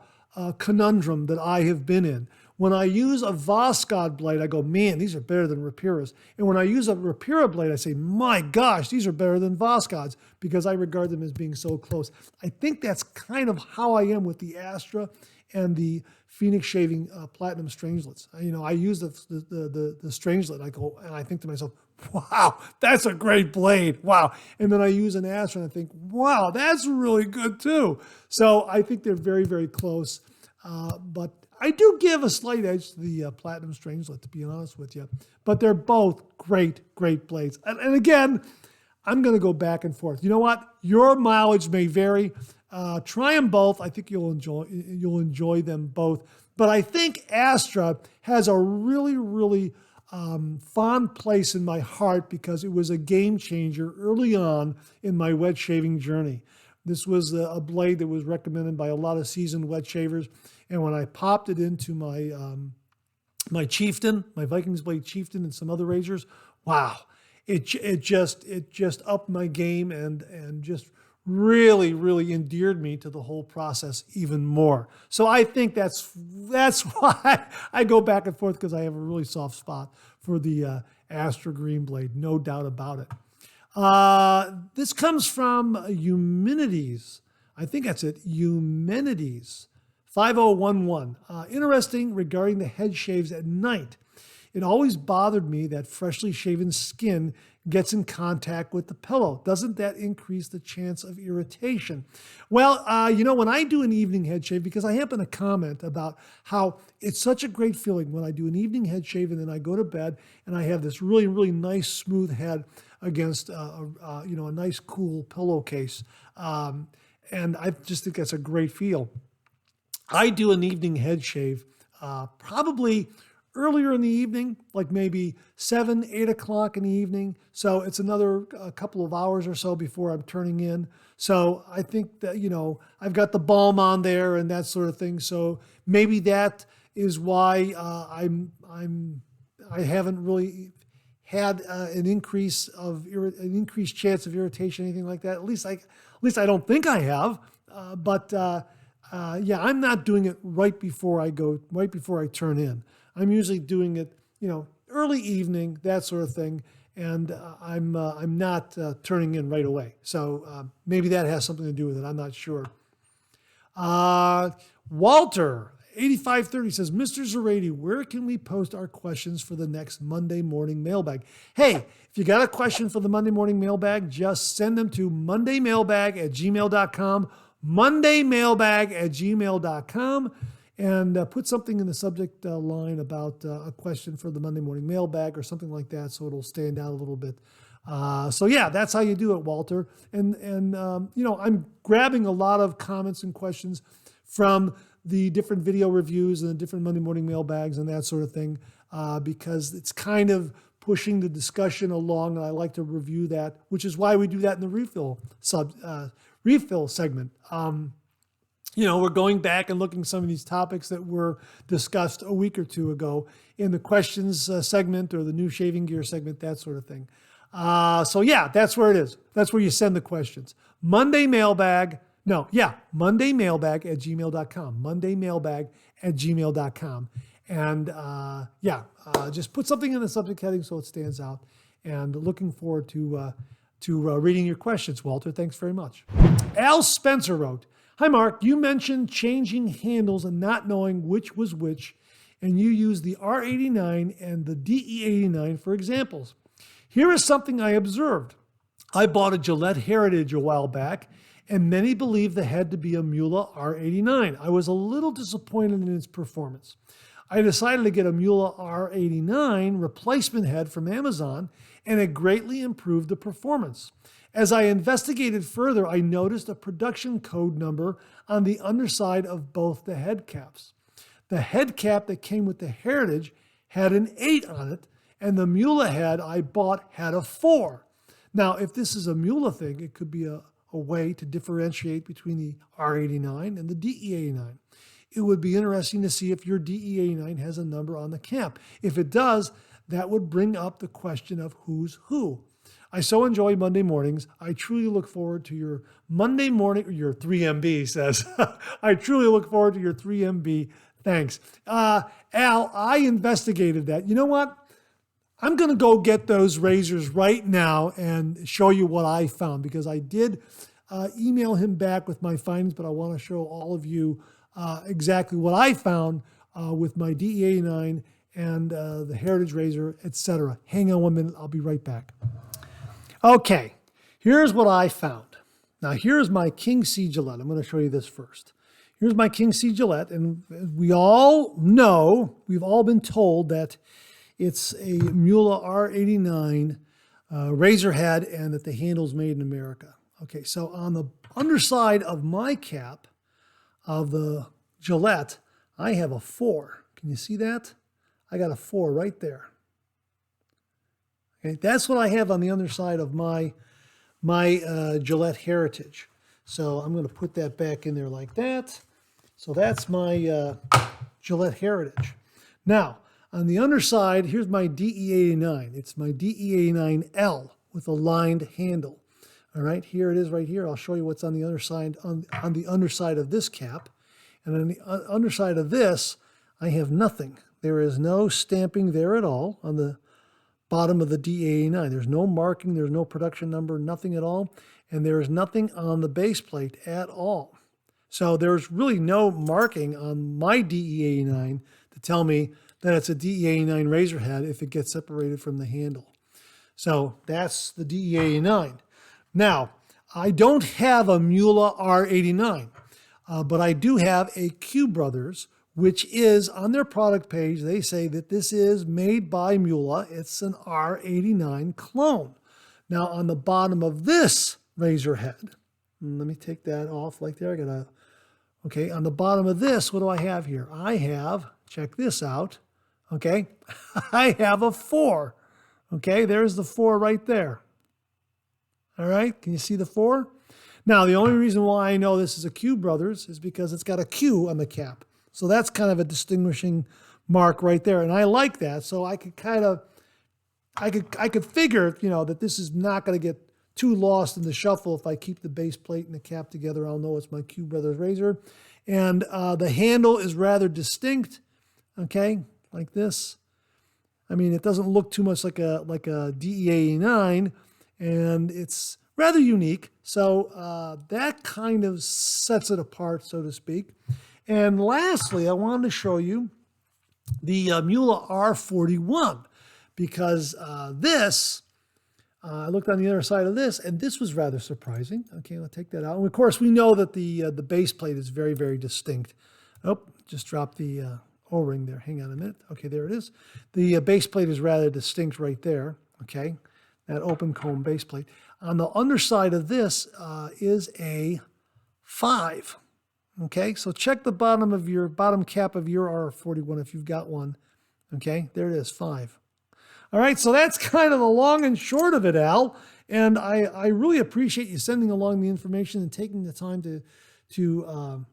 conundrum that I have been in. When I use a Voskhod blade, I go, man, these are better than Rapiras. And when I use a Rapira blade, I say, my gosh, these are better than Voskhods, because I regard them as being so close. I think that's kind of how I am with the Astra and the Phoenix Shaving Platinum Strangelets. You know, I use the Strangelet, I go, and I think to myself, wow, that's a great blade. Wow. And then I use an Astra and I think, wow, that's really good too. So I think they're very, very close. But I do give a slight edge to the Platinum Strangelet, to be honest with you. But they're both great, great blades. And again, I'm going to go back and forth. You know what? Your mileage may vary. Try them both. I think you'll enjoy them both. But I think Astra has a really, really fond place in my heart because it was a game changer early on in my wet shaving journey. This was a blade that was recommended by a lot of seasoned wet shavers. And when I popped it into my my Chieftain, my Vikings blade Chieftain, and some other razors, wow, it just upped my game and just really, really endeared me to the whole process even more. So I think that's why I go back and forth, because I have a really soft spot for the Astra Green blade, no doubt about it. This comes from Eumenides. I think that's it, Eumenides. 5011. Interesting regarding the head shaves at night. It always bothered me that freshly shaven skin gets in contact with the pillow. Doesn't that increase the chance of irritation? Well, you know, when I do an evening head shave, because I happen to comment about how it's such a great feeling when I do an evening head shave and then I go to bed and I have this really, really nice smooth head against a nice cool pillowcase. And I just think that's a great feel. I do an evening head shave probably earlier in the evening, like maybe 7, 8 o'clock in the evening. So it's another couple of hours or so before I'm turning in. So I think that, you know, I've got the balm on there and that sort of thing. So maybe that is why I haven't really had an increased chance of irritation, anything like that. At least I don't think I have. Yeah, I'm not doing it right before I turn in. I'm usually doing it, you know, early evening, that sort of thing. and I'm not turning in right away. So maybe that has something to do with it. I'm not sure. Walter, 8530 says, Mr. Zarady, where can we post our questions for the next Monday morning mailbag? Hey, if you got a question for the Monday morning mailbag, just send them to mondaymailbag@gmail.com, mondaymailbag@gmail.com, and put something in the subject line about a question for the Monday morning mailbag or something like that, so it'll stand out a little bit. So yeah, that's how you do it, Walter. And I'm grabbing a lot of comments and questions from the different video reviews and the different Monday morning mailbags and that sort of thing, because it's kind of pushing the discussion along, and I like to review that, which is why we do that in the refill segment. We're going back and looking at some of these topics that were discussed a week or two ago in the questions segment or the new shaving gear segment, that sort of thing. So yeah, that's where it is. That's where you send the questions. mondaymailbag@gmail.com. mondaymailbag@gmail.com. And just put something in the subject heading so it stands out. And looking forward to reading your questions, Walter. Thanks very much. Al Spencer wrote, Hi, Mark. You mentioned changing handles and not knowing which was which, and you used the R89 and the DE89 for examples. Here is something I observed. I bought a Gillette Heritage a while back, and many believe the head to be a Mula R89. I was a little disappointed in its performance. I decided to get a Mula R89 replacement head from Amazon, and it greatly improved the performance. As I investigated further, I noticed a production code number on the underside of both the head caps. The head cap that came with the Heritage had an 8 on it, and the Mula head I bought had a 4. Now, if this is a Mula thing, it could be a way to differentiate between the R89 and the DE89. It would be interesting to see if your DE89 has a number on the cap. If it does, that would bring up the question of who's who. I so enjoy Monday mornings. I truly look forward to your Monday morning, or your 3MB says. I truly look forward to your 3MB. Thanks. Al, I investigated that. You know what? I'm going to go get those razors right now and show you what I found, because I did email him back with my findings, but I want to show all of you exactly what I found with my DE89 and the Heritage razor, etc. Hang on 1 minute. I'll be right back. Okay, here's what I found. Now, here's my King C Gillette. I'm going to show you this first. Here's my King C Gillette, and we all know, we've all been told that it's a Mula R89 razor head and that the handle's made in America. Okay, so on the underside of my cap of the Gillette, I have a 4. Can you see that? I got a 4 right there. Okay, that's what I have on the underside of my Gillette Heritage. So I'm going to put that back in there like that. So that's my Gillette Heritage. Now, on the underside, here's my DE89. It's my DE89L with a lined handle. All right, here it is right here. I'll show you what's on the underside, on the underside of this cap. And on the underside of this, I have nothing. There is no stamping there at all on the bottom of the DE89. There's no marking, there's no production number, nothing at all. And there is nothing on the base plate at all. So there's really no marking on my DE89 to tell me that it's a DE89 razor head if it gets separated from the handle. So that's the DE89. Now, I don't have a Mula R89, but I do have a Q Brothers, which is on their product page. They say that this is made by Mula. It's an R89 clone. Now, on the bottom of this razor head, let me take that off like there. Okay, on the bottom of this, what do I have here? I have, check this out, okay, I have a 4. Okay, there's the 4 right there. All right, can you see the 4? Now, the only reason why I know this is a Q Brothers is because it's got a Q on the cap. So that's kind of a distinguishing mark right there. And I like that. So I could kind of, I could figure, that this is not going to get too lost in the shuffle. If I keep the base plate and the cap together, I'll know it's my Q Brothers razor. And the handle is rather distinct, okay, like this. I mean, it doesn't look too much like a DE89, and it's rather unique. So that kind of sets it apart, so to speak. And lastly, I wanted to show you the Mula R41, because this, I looked on the other side of this, and this was rather surprising. Okay, I'll take that out. And of course, we know that the base plate is very, very distinct. Oh, just dropped the O-ring there. Hang on a minute. Okay, there it is. The base plate is rather distinct right there. Okay, that open comb base plate. On the underside of this is a 5. Okay, so check the bottom cap of your R41 if you've got one. Okay, there it is, 5. All right, so that's kind of the long and short of it, Al. And I really appreciate you sending along the information and taking the time to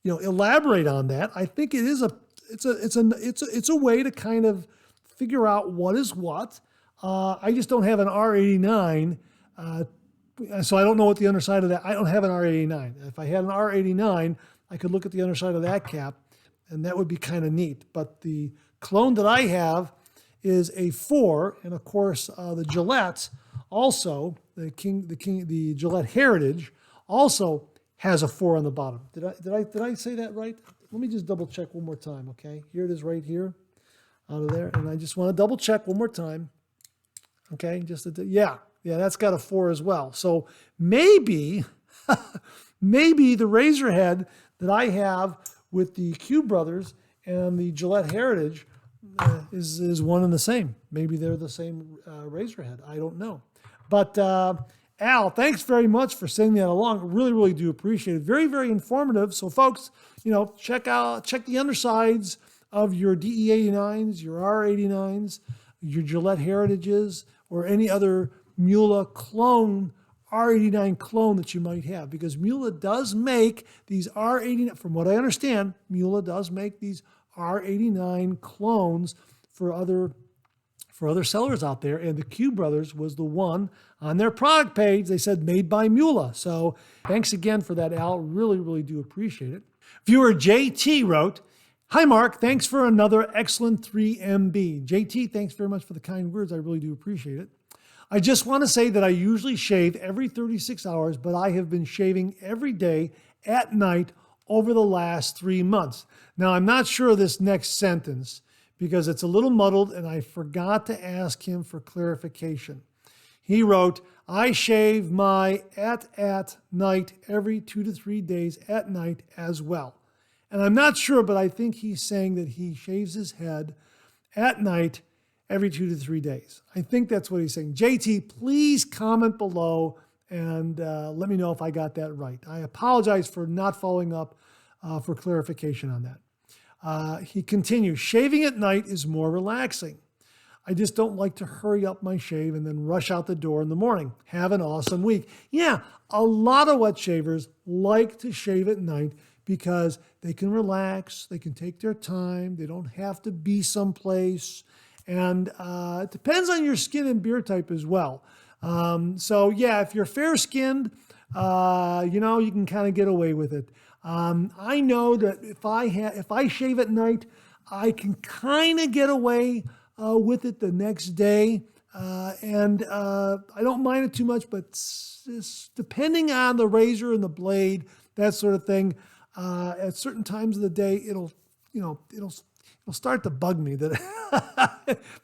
elaborate on that. I think it is it's a way to kind of figure out what is what. I just don't have an R89, so I don't know what the underside of that. I don't have an R89. If I had an R89, I could look at the underside of that cap, and that would be kind of neat. But the clone that I have is a 4, and of course the Gillette also, the Gillette Heritage also has a 4 on the bottom. Did I say that right? Let me just double check one more time. Okay, here it is right here, out of there, and I just want to double check one more time. Okay, yeah, that's got a 4 as well. So maybe the razor head that I have with the Q Brothers and the Gillette Heritage is one and the same. Maybe they're the same razor head. I don't know. But Al, thanks very much for sending that along. Really, really do appreciate it. Very, very informative. So folks, check the undersides of your DE89s, your R89s, your Gillette Heritages, or any other Mula clone, R89 clone that you might have, because Mula does make these R89, from what I understand, Mula does make these R89 clones for other sellers out there, and the Q Brothers was the one on their product page. They said made by Mula. So thanks again for that, Al. Really, really do appreciate it. Viewer JT wrote, "Hi, Mark. Thanks for another excellent 3MB. JT, thanks very much for the kind words. I really do appreciate it. I just want to say that I usually shave every 36 hours, but I have been shaving every day at night over the last 3 months." Now, I'm not sure of this next sentence because it's a little muddled, and I forgot to ask him for clarification. He wrote, "I shave my at night every 2 to 3 days at night as well." And I'm not sure, but I think he's saying that he shaves his head at night every 2 to 3 days. I think that's what he's saying. JT, please comment below and let me know if I got that right. I apologize for not following up for clarification on that. He continues, "Shaving at night is more relaxing. I just don't like to hurry up my shave and then rush out the door in the morning. Have an awesome week." Yeah, a lot of wet shavers like to shave at night because they can relax, they can take their time, they don't have to be someplace, and it depends on your skin and beard type as well. So yeah, if you're fair-skinned, you can kind of get away with it. I know that if I shave at night, I can kind of get away with it the next day, and I don't mind it too much. But depending on the razor and the blade, that sort of thing, at certain times of the day, it'll start to bug me that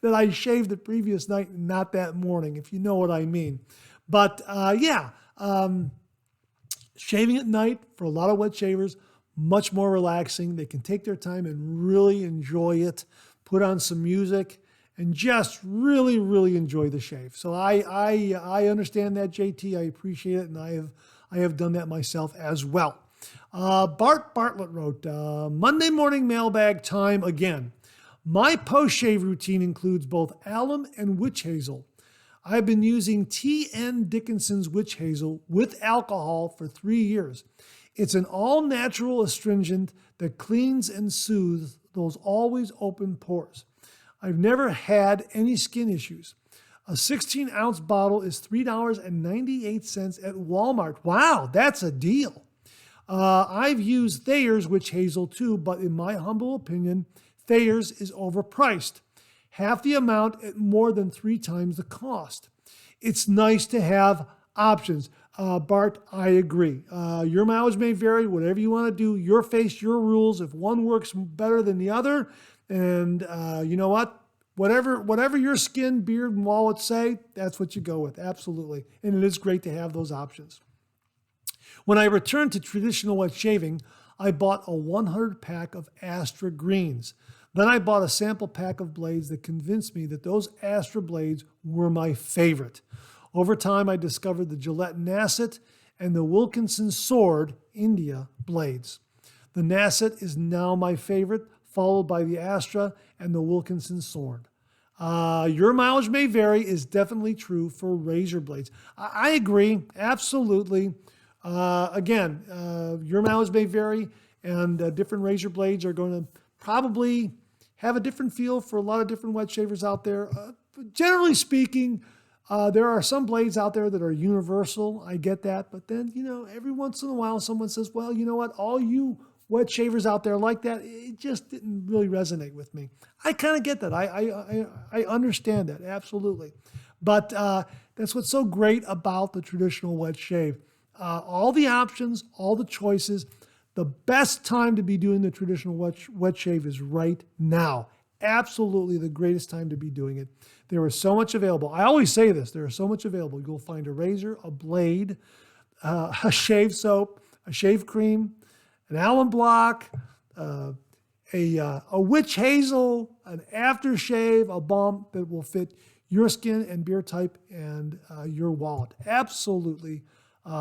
that I shaved the previous night and not that morning, if you know what I mean. But shaving at night for a lot of wet shavers, much more relaxing. They can take their time and really enjoy it, put on some music, and just really, really enjoy the shave. So I understand that, JT. I appreciate it, and I have done that myself as well. Bart Bartlett wrote, "Monday morning mailbag time again. My post-shave routine includes both alum and witch hazel. I've been using T.N. Dickinson's witch hazel with alcohol for 3 years. It's an all-natural astringent that cleans and soothes those always open pores. I've never had any skin issues. A 16-ounce bottle is $3.98 at Walmart. Wow, that's a deal. I've used Thayer's witch hazel too, but in my humble opinion, Thayer's is overpriced. half the amount at more than 3 times the cost. It's nice to have options. Bart, I agree. Your mileage may vary, whatever you want to do, your face, your rules. If one works better than the other, and you know what? Whatever your skin, beard, and wallet say, that's what you go with. Absolutely. And it is great to have those options. When I returned to traditional wet shaving, I bought a 100 pack of Astra Greens. Then I bought a sample pack of blades that convinced me that those Astra blades were my favorite. Over time, I discovered the Gillette Nasset and the Wilkinson Sword India blades. The Nasset is now my favorite, followed by the Astra and the Wilkinson Sword. Your mileage may vary is definitely true for razor blades. I agree, absolutely. Again, your mileage may vary, and different razor blades are going to probably have a different feel for a lot of different wet shavers out there. Generally speaking, there are some blades out there that are universal. I get that. But then, every once in a while, someone says, well, you know what? All you wet shavers out there like that, it just didn't really resonate with me. I kind of get that. I understand that. Absolutely. But that's what's so great about the traditional wet shave. All the options, all the choices. The best time to be doing the traditional wet shave is right now. Absolutely the greatest time to be doing it. There is so much available. I always say this, there is so much available. You'll find a razor, a blade, a shave soap, a shave cream, an alum block, a witch hazel, an aftershave, a balm that will fit your skin and beard type and your wallet. Absolutely.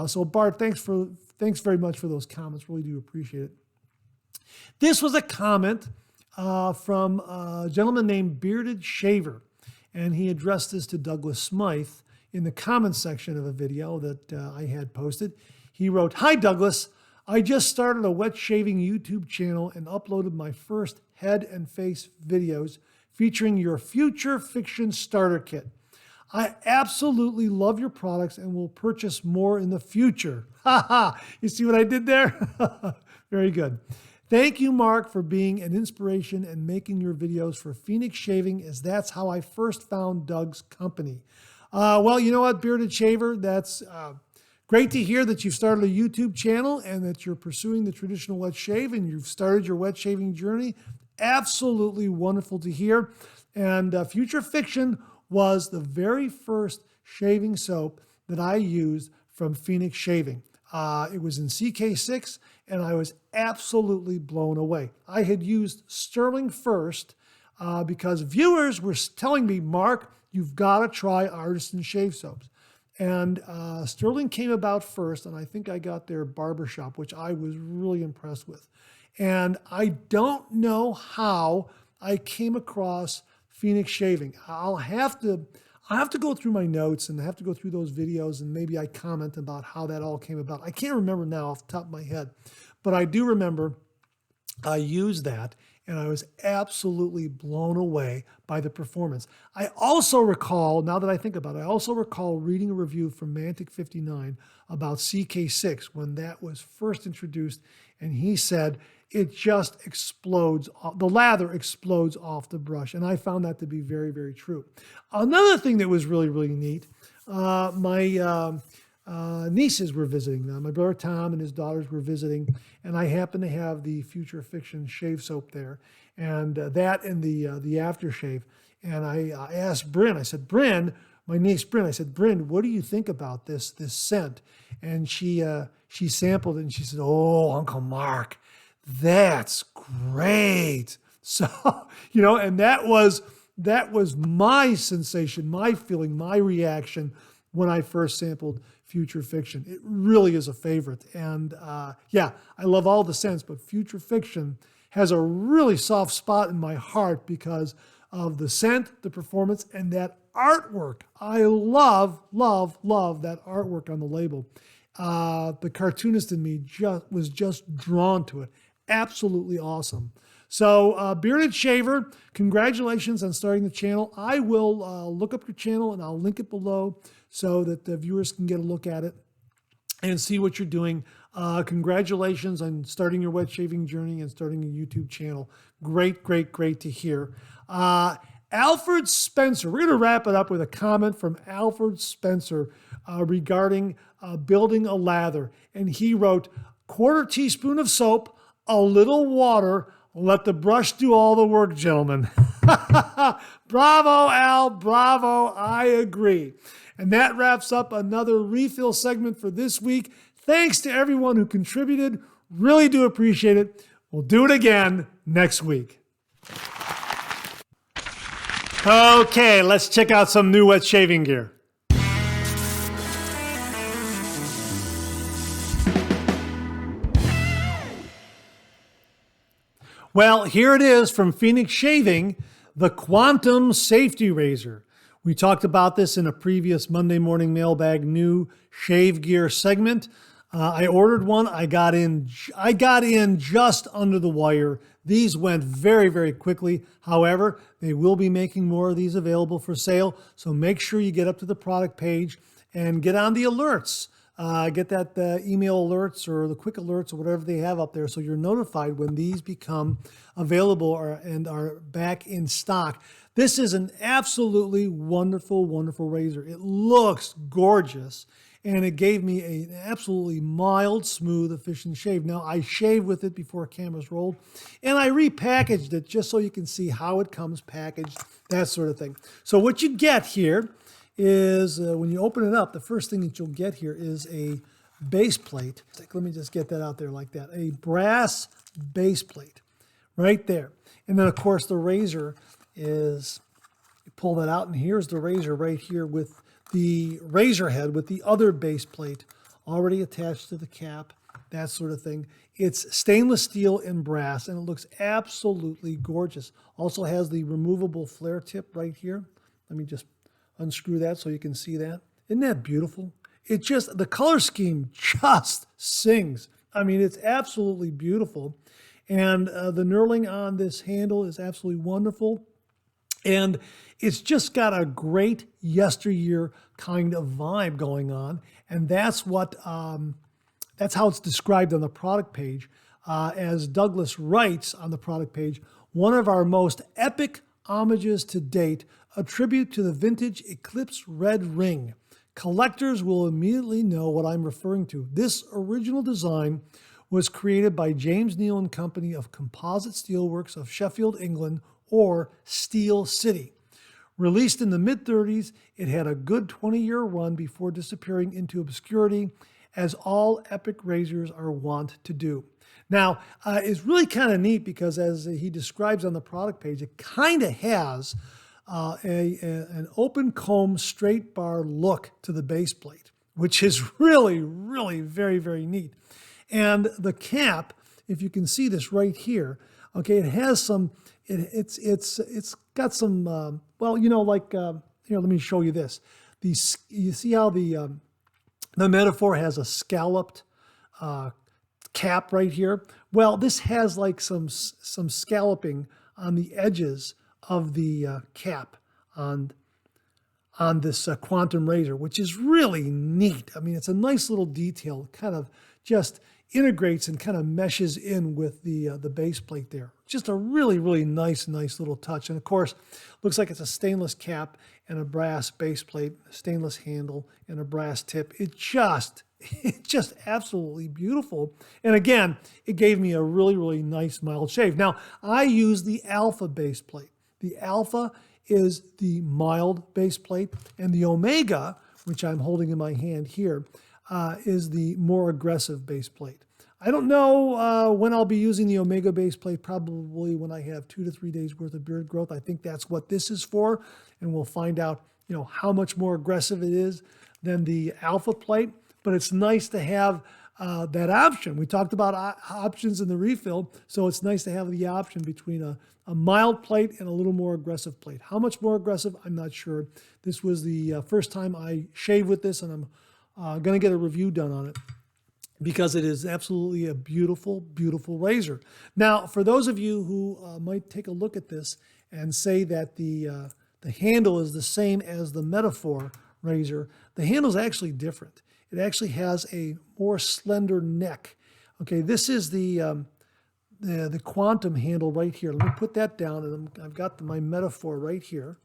So Bart, thanks very much for those comments. Really do appreciate it. This was a comment from a gentleman named Bearded Shaver, and he addressed this to Douglas Smythe in the comments section of a video that I had posted. He wrote, "Hi Douglas, I just started a wet shaving YouTube channel and uploaded my first head and face videos featuring your Future Fiction starter kit. I absolutely love your products and will purchase more in the future." Ha ha! You see what I did there? Very good. Thank you, Mark, for being an inspiration and making your videos for Phoenix Shaving, as that's how I first found Doug's company. Well, you know what, Bearded Shaver, that's great to hear that you've started a YouTube channel and that you're pursuing the traditional wet shave and you've started your wet shaving journey. Absolutely wonderful to hear. And Future Fiction was the very first shaving soap that I used from Phoenix Shaving. It was in CK6, and I was absolutely blown away. I had used Sterling first because viewers were telling me, Mark, you've got to try Artisan shave soaps. And Sterling came about first, and I think I got their Barber shop, which I was really impressed with. And I don't know how I came across Phoenix Shaving. I'll have to go through my notes and I have to go through those videos and maybe I comment about how that all came about. I can't remember now off the top of my head, but I do remember I used that and I was absolutely blown away by the performance. I also recall, now that I think about it, I also recall reading a review from Mantic 59 about CK6 when that was first introduced, and he said it just explodes, the lather explodes off the brush, and I found that to be very, very true. Another thing that was really, really neat, my nieces were visiting. My brother Tom and his daughters were visiting, and I happened to have the Future Fiction shave soap there, and that and the aftershave. And I asked Bryn, I said, Bryn, my niece Bryn, I said, Bryn, what do you think about this scent? And she sampled it and she said, oh, Uncle Mark, that's great. So, and that was my sensation, my feeling, my reaction when I first sampled Future Fiction. It really is a favorite. And yeah, I love all the scents, but Future Fiction has a really soft spot in my heart because of the scent, the performance, and that artwork. I love, love, love that artwork on the label. The cartoonist in me was just drawn to it. Absolutely awesome. So Bearded Shaver, congratulations on starting the channel. I will look up your channel and I'll link it below so that the viewers can get a look at it and see what you're doing. Congratulations on starting your wet shaving journey and starting a YouTube channel. Great, great, great to hear. Alfred Spencer. We're going to wrap it up with a comment from Alfred Spencer regarding building a lather. And he wrote, 1/4 teaspoon of soap, a little water, let the brush do all the work, gentlemen. Bravo, Al, bravo. I agree. And that wraps up another refill segment for this week. Thanks to everyone who contributed. Really do appreciate it. We'll do it again next week. Okay, let's check out some new wet shaving gear. Well, here it is from Phoenix Shaving, the Quantum Safety Razor. We talked about this in a previous Monday Morning Mailbag new ShaveGer segment. I ordered one. I got in just under the wire. These went very, very quickly. However, they will be making more of these available for sale. So make sure you get up to the product page and get on the alerts. Get that email alerts or the quick alerts or whatever they have up there so you're notified when these become available and are back in stock. This is an absolutely wonderful, wonderful razor. It looks gorgeous, and it gave me an absolutely mild, smooth, efficient shave. Now, I shaved with it before cameras rolled, and I repackaged it just so you can see how it comes packaged, that sort of thing. So what you get here is when you open it up, the first thing that you'll get here is a base plate. Let me just get that out there like that. A brass base plate right there. And then, of course, the razor is, you pull that out, and here's the razor right here with the razor head with the other base plate already attached to the cap, that sort of thing. It's stainless steel and brass, and it looks absolutely gorgeous. Also has the removable flare tip right here. Let me just unscrew that so you can see that. Isn't that beautiful? It just, the color scheme just sings. I mean, it's absolutely beautiful. And the knurling on this handle is absolutely wonderful. And it's just got a great yesteryear kind of vibe going on. And that's what, that's how it's described on the product page. As Douglas writes on the product page, one of our most epic homages to date, a tribute to the vintage Eclipse Red Ring. Collectors will immediately know what I'm referring to. This original design was created by James Neal and Company of Composite Steelworks of Sheffield, England, or Steel City. Released in the mid-30s, it had a good 20-year run before disappearing into obscurity, as all epic razors are wont to do. Now, it's really kind of neat because as he describes on the product page, it kind of has an open comb straight bar look to the base plate, which is really, really very, very neat. And the cap, if you can see this right here, okay, it has some, it's got some, well, you know, like, here, let me show you this. You see how the Metaphor has a scalloped cap right here? Well, this has like some scalloping on the edges of the cap on this Quantum razor, which is really neat. I mean, it's a nice little detail, kind of just integrates and kind of meshes in with the base plate there. Just a really, really nice little touch. And of course, looks like it's a stainless cap and a brass base plate, a stainless handle and a brass tip. It's just absolutely beautiful. And again, it gave me a really, really nice mild shave. Now, I use the Alpha base plate. The Alpha is the mild base plate, and the Omega, which I'm holding in my hand here, is the more aggressive base plate. I don't know when I'll be using the Omega base plate, probably when I have 2 to 3 days worth of beard growth. I think that's what this is for, and we'll find out, you know, how much more aggressive it is than the Alpha plate. But it's nice to have that option. We talked about options in the refill, so it's nice to have the option between a mild plate and a little more aggressive plate. How much more aggressive, I'm not sure. This was the first time I shaved with this, and I'm going to get a review done on it because it is absolutely a beautiful, beautiful razor. Now, for those of you who might take a look at this and say that the handle is the same as the Metaphor razor, the handle is actually different. It actually has a more slender neck. Okay, this is the the Quantum handle right here. Let me put that down, and I've got my metaphor right here.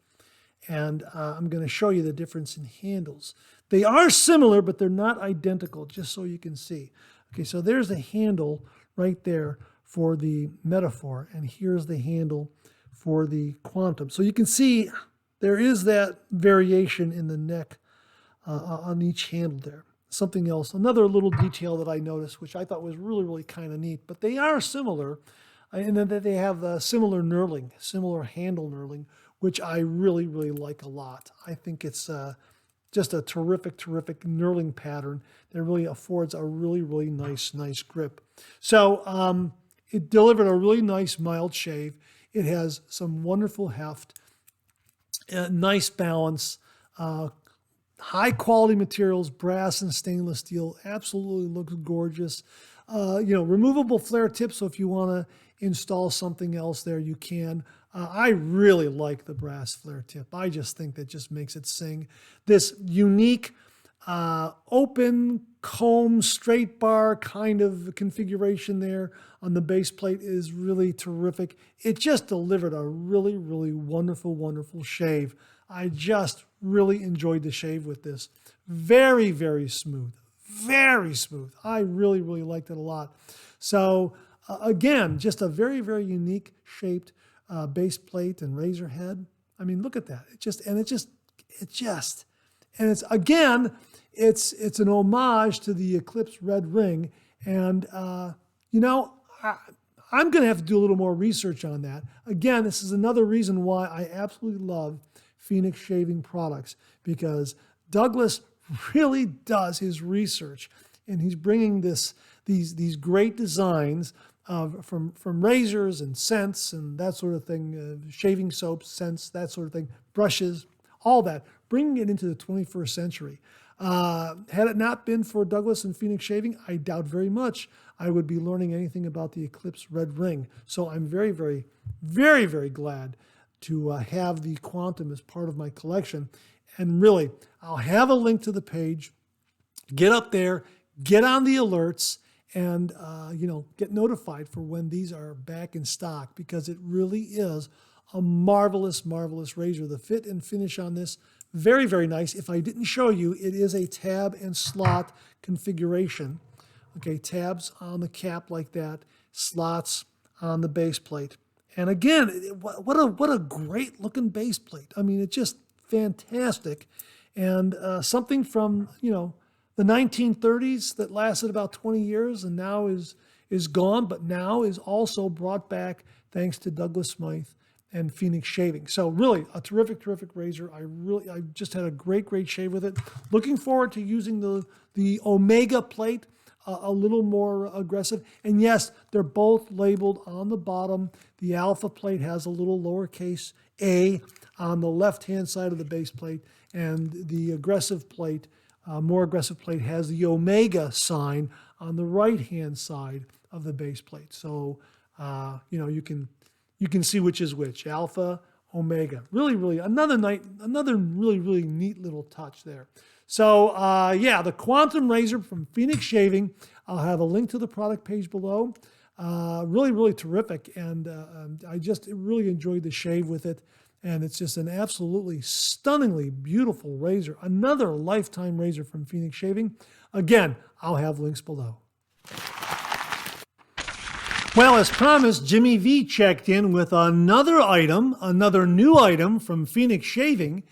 And I'm going to show you the difference in handles. They are similar, but they're not identical, just so you can see. Okay, so there's the handle right there for the metaphor, and here's the handle for the Quantum. So you can see there is that variation in the neck on each handle there. Something else, another little detail that I noticed, which I thought was really, really kind of neat, but they are similar, and then they have similar knurling, similar handle knurling, which I really, really like a lot. I think it's just a terrific, terrific knurling pattern that really affords a really, really nice grip. So it delivered a really nice mild shave. It has some wonderful heft, nice balance, high quality materials, brass and stainless steel, absolutely looks gorgeous. Removable flare tip, so if you want to install something else there, you can. I really like the brass flare tip. I just think that just makes it sing. This unique open comb straight bar kind of configuration there on the base plate is really terrific. It just delivered a really, really wonderful, wonderful shave. I just really enjoyed the shave with this. Very, very smooth. Very smooth. I really, really liked it a lot. So again, just a very, very unique shaped base plate and razor head. I mean, look at that. It's an homage to the Eclipse Red Ring. And, I'm going to have to do a little more research on that. Again, this is another reason why I absolutely love Phoenix Shaving products, because Douglas really does his research, and he's bringing these great designs from razors and scents and that sort of thing, shaving soaps, scents, that sort of thing, brushes, all that, bringing it into the 21st century. Had it not been for Douglas and Phoenix Shaving, I doubt very much I would be learning anything about the Eclipse Red Ring. So I'm very, very, very, very glad to have the Quantum as part of my collection. And really, I'll have a link to the page. Get up there, get on the alerts, and get notified for when these are back in stock, because it really is a marvelous, marvelous razor. The fit and finish on this, very, very nice. If I didn't show you, it is a tab and slot configuration. Okay, tabs on the cap like that, slots on the base plate. And again, what a great looking base plate. I mean, it's just fantastic. And something from, the 1930s that lasted about 20 years and now is gone, but now is also brought back thanks to Douglas Smythe and Phoenix Shaving. So really a terrific, terrific razor. I just had a great shave with it. Looking forward to using the Omega plate a little more aggressive. And yes, they're both labeled on the bottom. The Alpha plate has a little lowercase a on the left-hand side of the base plate, and the aggressive plate, more aggressive plate, has the Omega sign on the right-hand side of the base plate. So, you can see which is which, Alpha, Omega. Really, really, another really, really neat little touch there. So, the Quantum razor from Phoenix Shaving. I'll have a link to the product page below. Really, really terrific. And I just really enjoyed the shave with it. And it's just an absolutely stunningly beautiful razor. Another lifetime razor from Phoenix Shaving. Again, I'll have links below. Well, as promised, Jimmy V checked in with another new item from Phoenix Shaving.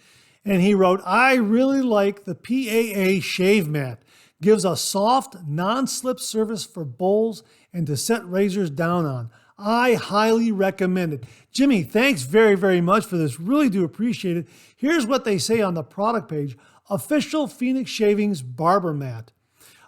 And he wrote, I really like the PAA shave mat. Gives a soft, non-slip surface for bowls and to set razors down on. I highly recommend it. Jimmy, thanks very, very much for this. Really do appreciate it. Here's what they say on the product page. Official Phoenix Shaving's Barber Mat.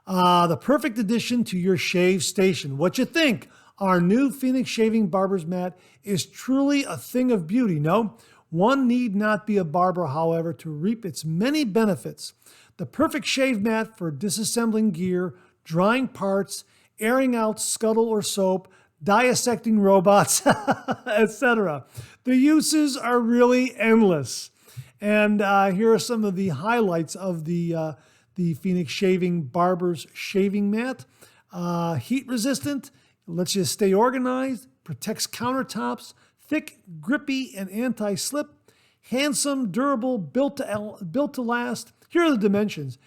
The perfect addition to your shave station. What you think? Our new Phoenix Shaving Barber's Mat is truly a thing of beauty, no? One need not be a barber, however, to reap its many benefits. The perfect shave mat for disassembling gear, drying parts, airing out scuttle or soap, dissecting robots, etc. The uses are really endless. And here are some of the highlights of the Phoenix Shaving Barber's shaving mat. Heat resistant, It lets you stay organized, protects countertops, thick, grippy, and anti-slip, handsome, durable, built to last. Here are the dimensions.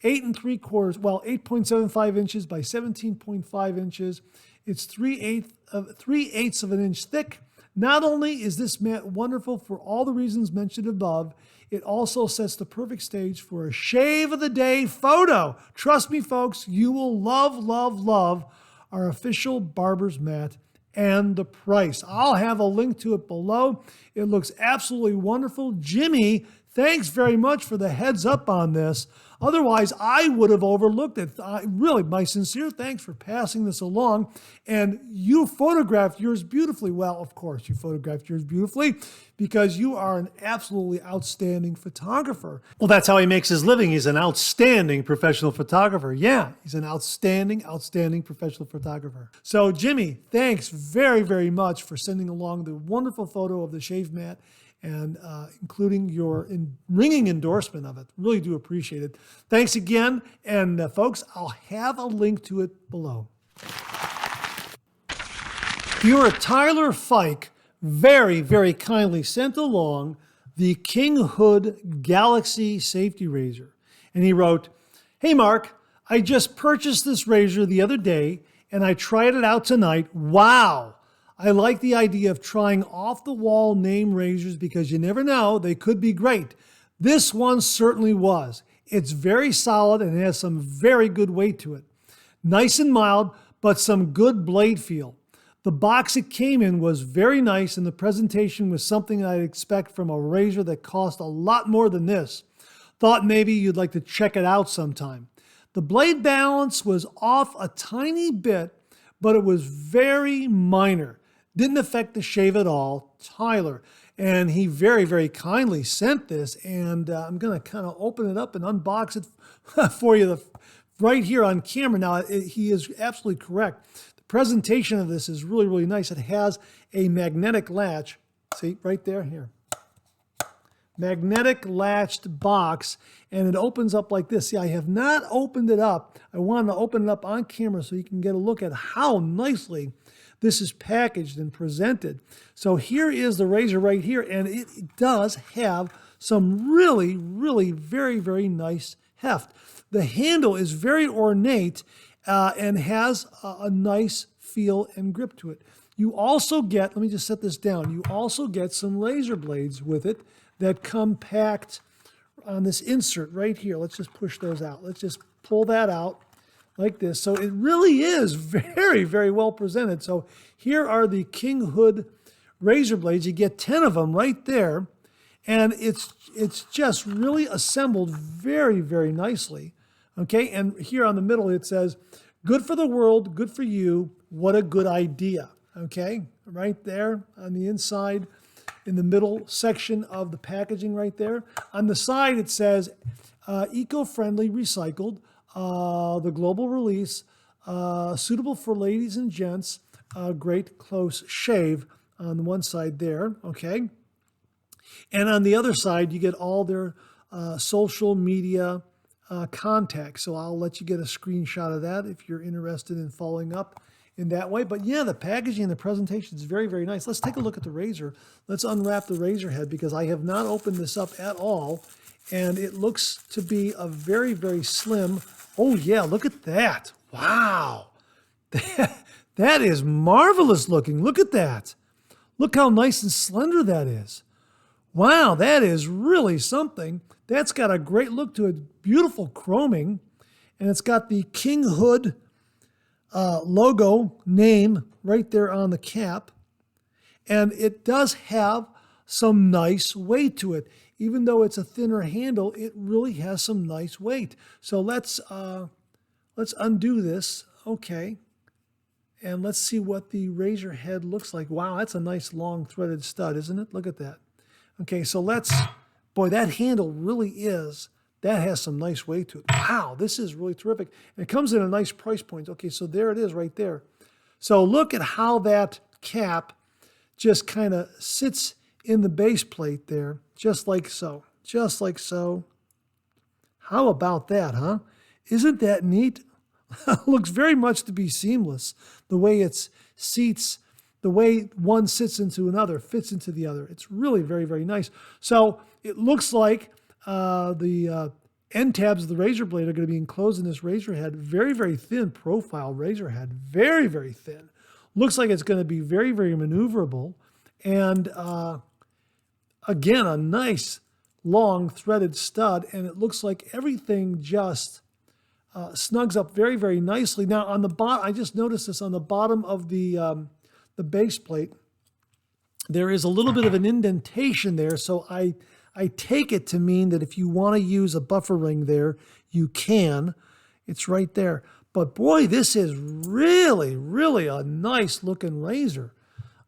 8.75 inches by 17.5 inches. It's 3/8 of an inch thick. Not only is this mat wonderful for all the reasons mentioned above, it also sets the perfect stage for a shave of the day photo. Trust me, folks, you will love, love, love our official Barber's mat and the price. I'll have a link to it below. It looks absolutely wonderful. Jimmy, thanks very much for the heads up on this. Otherwise, I would have overlooked it. Really, my sincere thanks for passing this along. And you photographed yours beautifully. Well, of course, you photographed yours beautifully because you are an absolutely outstanding photographer. Well, that's how he makes his living. He's an outstanding professional photographer. Yeah, he's an outstanding professional photographer. So, Jimmy, thanks very, very much for sending along the wonderful photo of the shave mat and including your ringing endorsement of it. Really do appreciate it. Thanks again. And folks, I'll have a link to it below. Viewer Tyler Fike very, very kindly sent along the Kinghood Galaxy safety razor. And he wrote, "Hey Mark, I just purchased this razor the other day and I tried it out tonight. Wow! I like the idea of trying off-the-wall name razors because you never know, they could be great. This one certainly was. It's very solid and has some very good weight to it. Nice and mild, but some good blade feel. The box it came in was very nice and the presentation was something I'd expect from a razor that cost a lot more than this. Thought maybe you'd like to check it out sometime. The blade balance was off a tiny bit, but it was very minor. Didn't affect the shave at all, Tyler." And he very, very kindly sent this, and I'm going to kind of open it up and unbox it for you right here on camera. Now, he is absolutely correct. The presentation of this is really, really nice. It has a magnetic latch. See, right there, here. Magnetic latched box, and it opens up like this. See, I have not opened it up. I wanted to open it up on camera so you can get a look at how nicely this is packaged and presented. So here is the razor right here, and it does have some really, really very, very nice heft. The handle is very ornate and has a nice feel and grip to it. You also get, let me just set this down, you also get some razor blades with it that come packed on this insert right here. Let's just push those out. Let's just pull that out like this. So it really is very, very well presented. So here are the Kinghood razor blades. You get 10 of them right there. And it's just really assembled very, very nicely. Okay, and here on the middle it says, "Good for the world, good for you, what a good idea." Okay, right there on the inside, in the middle section of the packaging right there. On the side it says, "Eco-friendly, recycled, the global release, suitable for ladies and gents, great close shave," on the one side there, okay? And on the other side, you get all their social media contacts. So I'll let you get a screenshot of that if you're interested in following up in that way. But yeah, the packaging and the presentation is very, very nice. Let's take a look at the razor. Let's unwrap the razor head because I have not opened this up at all. And it looks to be a very, very slim. Oh yeah, look at that. Wow. That is marvelous looking. Look at that. Look how nice and slender that is. Wow, that is really something. That's got a great look to it. Beautiful chroming. And it's got the Kinghood logo name right there on the cap. And it does have some nice weight to it. Even though it's a thinner handle, it really has some nice weight. So let's undo this. Okay. And let's see what the razor head looks like. Wow, that's a nice long threaded stud, isn't it? Look at that. Okay, so boy, that handle really that has some nice weight to it. Wow, this is really terrific. And it comes in a nice price point. Okay, so there it is right there. So look at how that cap just kind of sits in the base plate there, just like so. Just like so. How about that, huh? Isn't that neat? looks very much to be seamless. The way it seats, the way one sits into another, fits into the other. It's really very, very nice. So it looks like the end tabs of the razor blade are going to be enclosed in this razor head. Very, very thin profile razor head. Very, very thin. Looks like it's going to be very, very maneuverable. And again, a nice long threaded stud. And it looks like everything just snugs up very, very nicely. Now on the bottom, I just noticed this on the bottom of the base plate, there is a little bit of an indentation there. So I take it to mean that if you want to use a buffer ring there, you can. It's right there. But boy, this is really, really a nice looking razor.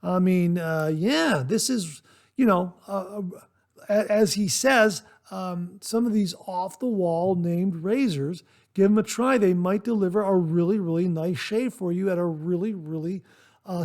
I mean, yeah, this is, you know, as he says, some of these off-the-wall named razors, give them a try. They might deliver a really, really nice shave for you at a really, really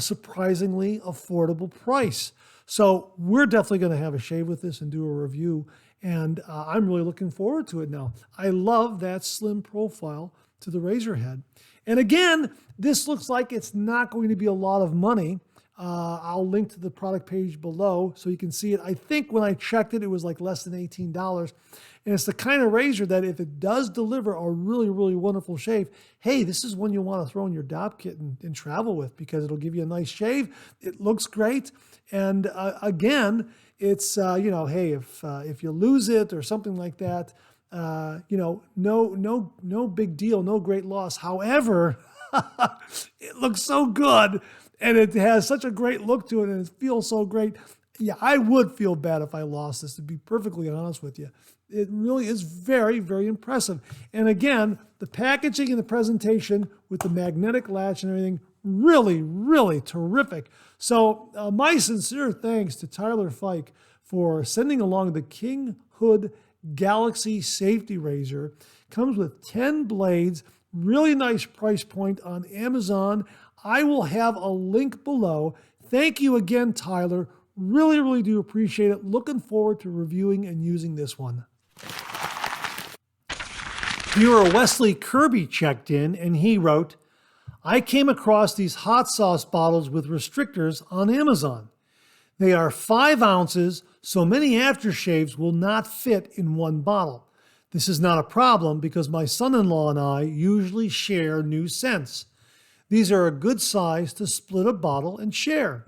surprisingly affordable price. So we're definitely going to have a shave with this and do a review. And I'm really looking forward to it now. I love that slim profile to the razor head. And again, this looks like it's not going to be a lot of money. I'll link to the product page below so you can see it. I think when I checked it, it was like less than $18. And it's the kind of razor that if it does deliver a really, really wonderful shave, hey, this is one you want to throw in your DOP kit and travel with because it'll give you a nice shave. It looks great. And again, it's, you know, hey, if you lose it or something like that, you know, no big deal, no great loss. However, it looks so good and it has such a great look to it and it feels so great. Yeah, I would feel bad if I lost this, to be perfectly honest with you. It really is very, very impressive. And again, the packaging and the presentation with the magnetic latch and everything, really, really terrific. So my sincere thanks to Tyler Fike for sending along the Kinghood Galaxy safety razor. Comes with 10 blades, really nice price point on Amazon. I will have a link below. Thank you again, Tyler. Really, really do appreciate it. Looking forward to reviewing and using this one. Viewer Wesley Kirby checked in and he wrote, I came across these hot sauce bottles with restrictors on Amazon. They are 5 ounces, so many aftershaves will not fit in one bottle. This is not a problem because my son-in-law and I usually share new scents. These are a good size to split a bottle and share.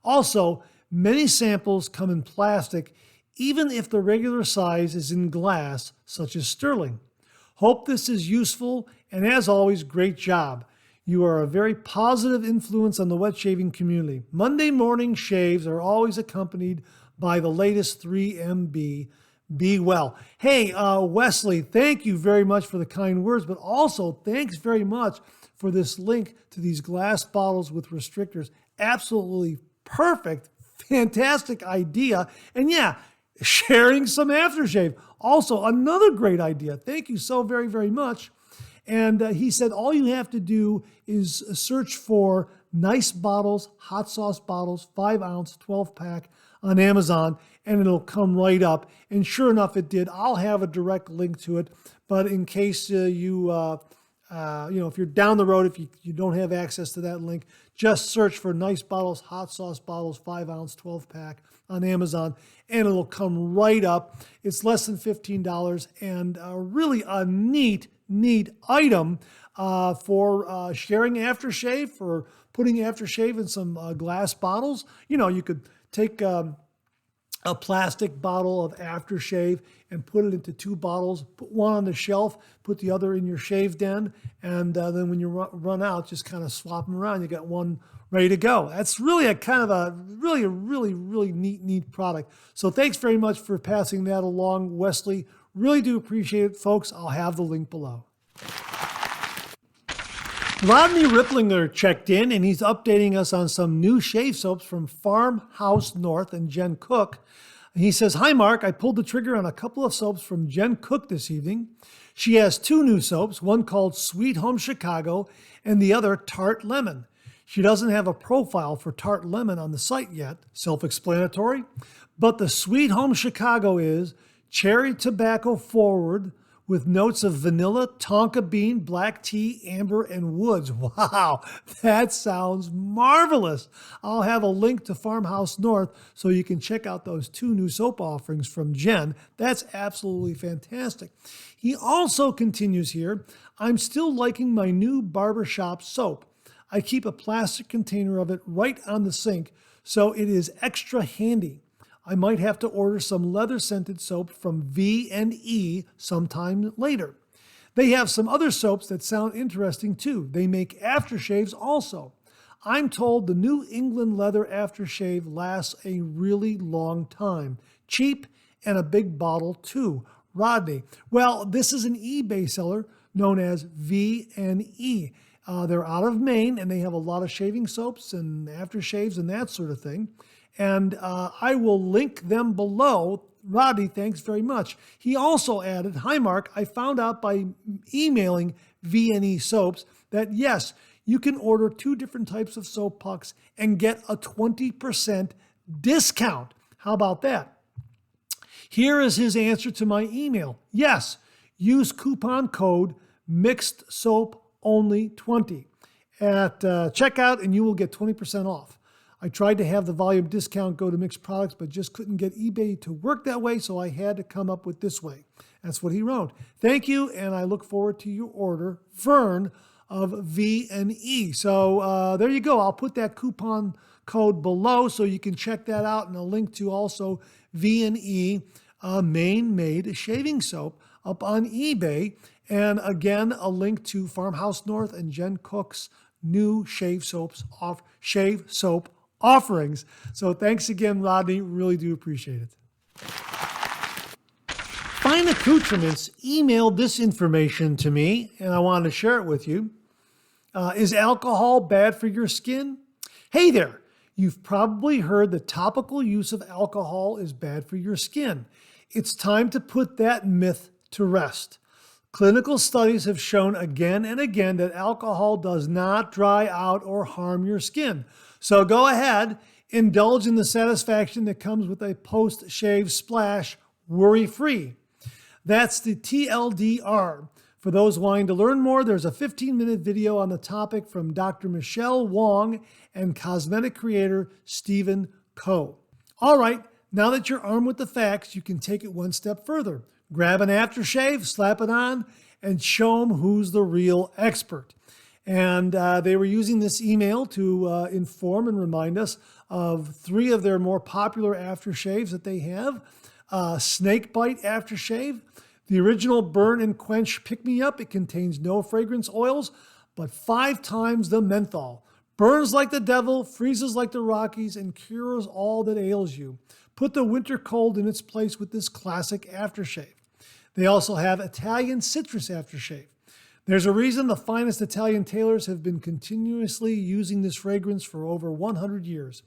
Also, many samples come in plastic, even if the regular size is in glass, such as sterling. Hope this is useful, and as always, great job. You are a very positive influence on the wet shaving community. Monday morning shaves are always accompanied by the latest 3MB. Be well. Hey, Wesley, thank you very much for the kind words, but also thanks very much for this link to these glass bottles with restrictors. Absolutely perfect, fantastic idea. And yeah, sharing some aftershave. Also, another great idea. Thank you so very, very much. And he said all you have to do is search for nice bottles, hot sauce bottles, 5 ounce, 12 pack on Amazon, and it'll come right up. And sure enough, it did. I'll have a direct link to it. But in case you know, if you're down the road, if you don't have access to that link, just search for nice bottles, hot sauce bottles, 5 ounce, 12 pack on Amazon, and it'll come right up. It's less than $15 and really a neat item for sharing aftershave, for putting aftershave in some glass bottles. You know, you could take a plastic bottle of aftershave and put it into 2 bottles, put one on the shelf, put the other in your shave den, and then when you run out, just kind of swap them around. You got one ready to go. That's really a kind of a really neat product. So thanks very much for passing that along, Wesley. Really do appreciate it, folks. I'll have the link below. Rodney Ripplinger checked in, and he's updating us on some new shave soaps from House North and Jen Cook. He says, hi, Mark. I pulled the trigger on a couple of soaps from Jen Cook this evening. She has 2 new soaps, one called Sweet Home Chicago and the other Tart Lemon. She doesn't have a profile for Tart Lemon on the site yet, self-explanatory, but the Sweet Home Chicago is cherry tobacco forward with notes of vanilla, tonka bean, black tea, amber, and woods. Wow, that sounds marvelous. I'll have a link to Farmhouse North so you can check out those 2 new soap offerings from Jen. That's absolutely fantastic. He also continues here, I'm still liking my new barbershop soap. I keep a plastic container of it right on the sink, so it is extra handy. I might have to order some leather-scented soap from V&E sometime later. They have some other soaps that sound interesting too. They make aftershaves also. I'm told the New England leather aftershave lasts a really long time. Cheap and a big bottle too. Rodney. Well, this is an eBay seller known as V&E. They're out of Maine, and they have a lot of shaving soaps and aftershaves and that sort of thing. And I will link them below. Rodney, thanks very much. He also added, hi, Mark, I found out by emailing V&E Soaps that, yes, you can order 2 different types of soap pucks and get a 20% discount. How about that? Here is his answer to my email. Yes, use coupon code mixed soap only 20 at checkout and you will get 20% off. I tried to have the volume discount go to mixed products, but just couldn't get eBay to work that way, so I had to come up with this way. That's what he wrote. Thank you, and I look forward to your order, Vern of V&E. So there you go. I'll put that coupon code below so you can check that out, and a link to also V&E Maine-made shaving soap up on eBay. And again, a link to Farmhouse North and Jen Cook's new shave soap offerings. So thanks again, Rodney. Really do appreciate it. Fine Accoutrements emailed this information to me, and I wanted to share it with you. Is alcohol bad for your skin? Hey there. You've probably heard the topical use of alcohol is bad for your skin. It's time to put that myth to rest. Clinical studies have shown again and again that alcohol does not dry out or harm your skin. So go ahead, indulge in the satisfaction that comes with a post-shave splash, worry-free. That's the TLDR. For those wanting to learn more, there's a 15-minute video on the topic from Dr. Michelle Wong and cosmetic creator Stephen Coe. All right, now that you're armed with the facts, you can take it one step further. Grab an aftershave, slap it on, and show them who's the real expert. And they were using this email to inform and remind us of 3 of their more popular aftershaves that they have. Snake Bite Aftershave, the original Burn and Quench Pick-Me-Up. It contains no fragrance oils, but 5 times the menthol. Burns like the devil, freezes like the Rockies, and cures all that ails you. Put the winter cold in its place with this classic aftershave. They also have Italian Citrus Aftershave. There's a reason the finest Italian tailors have been continuously using this fragrance for over 100 years.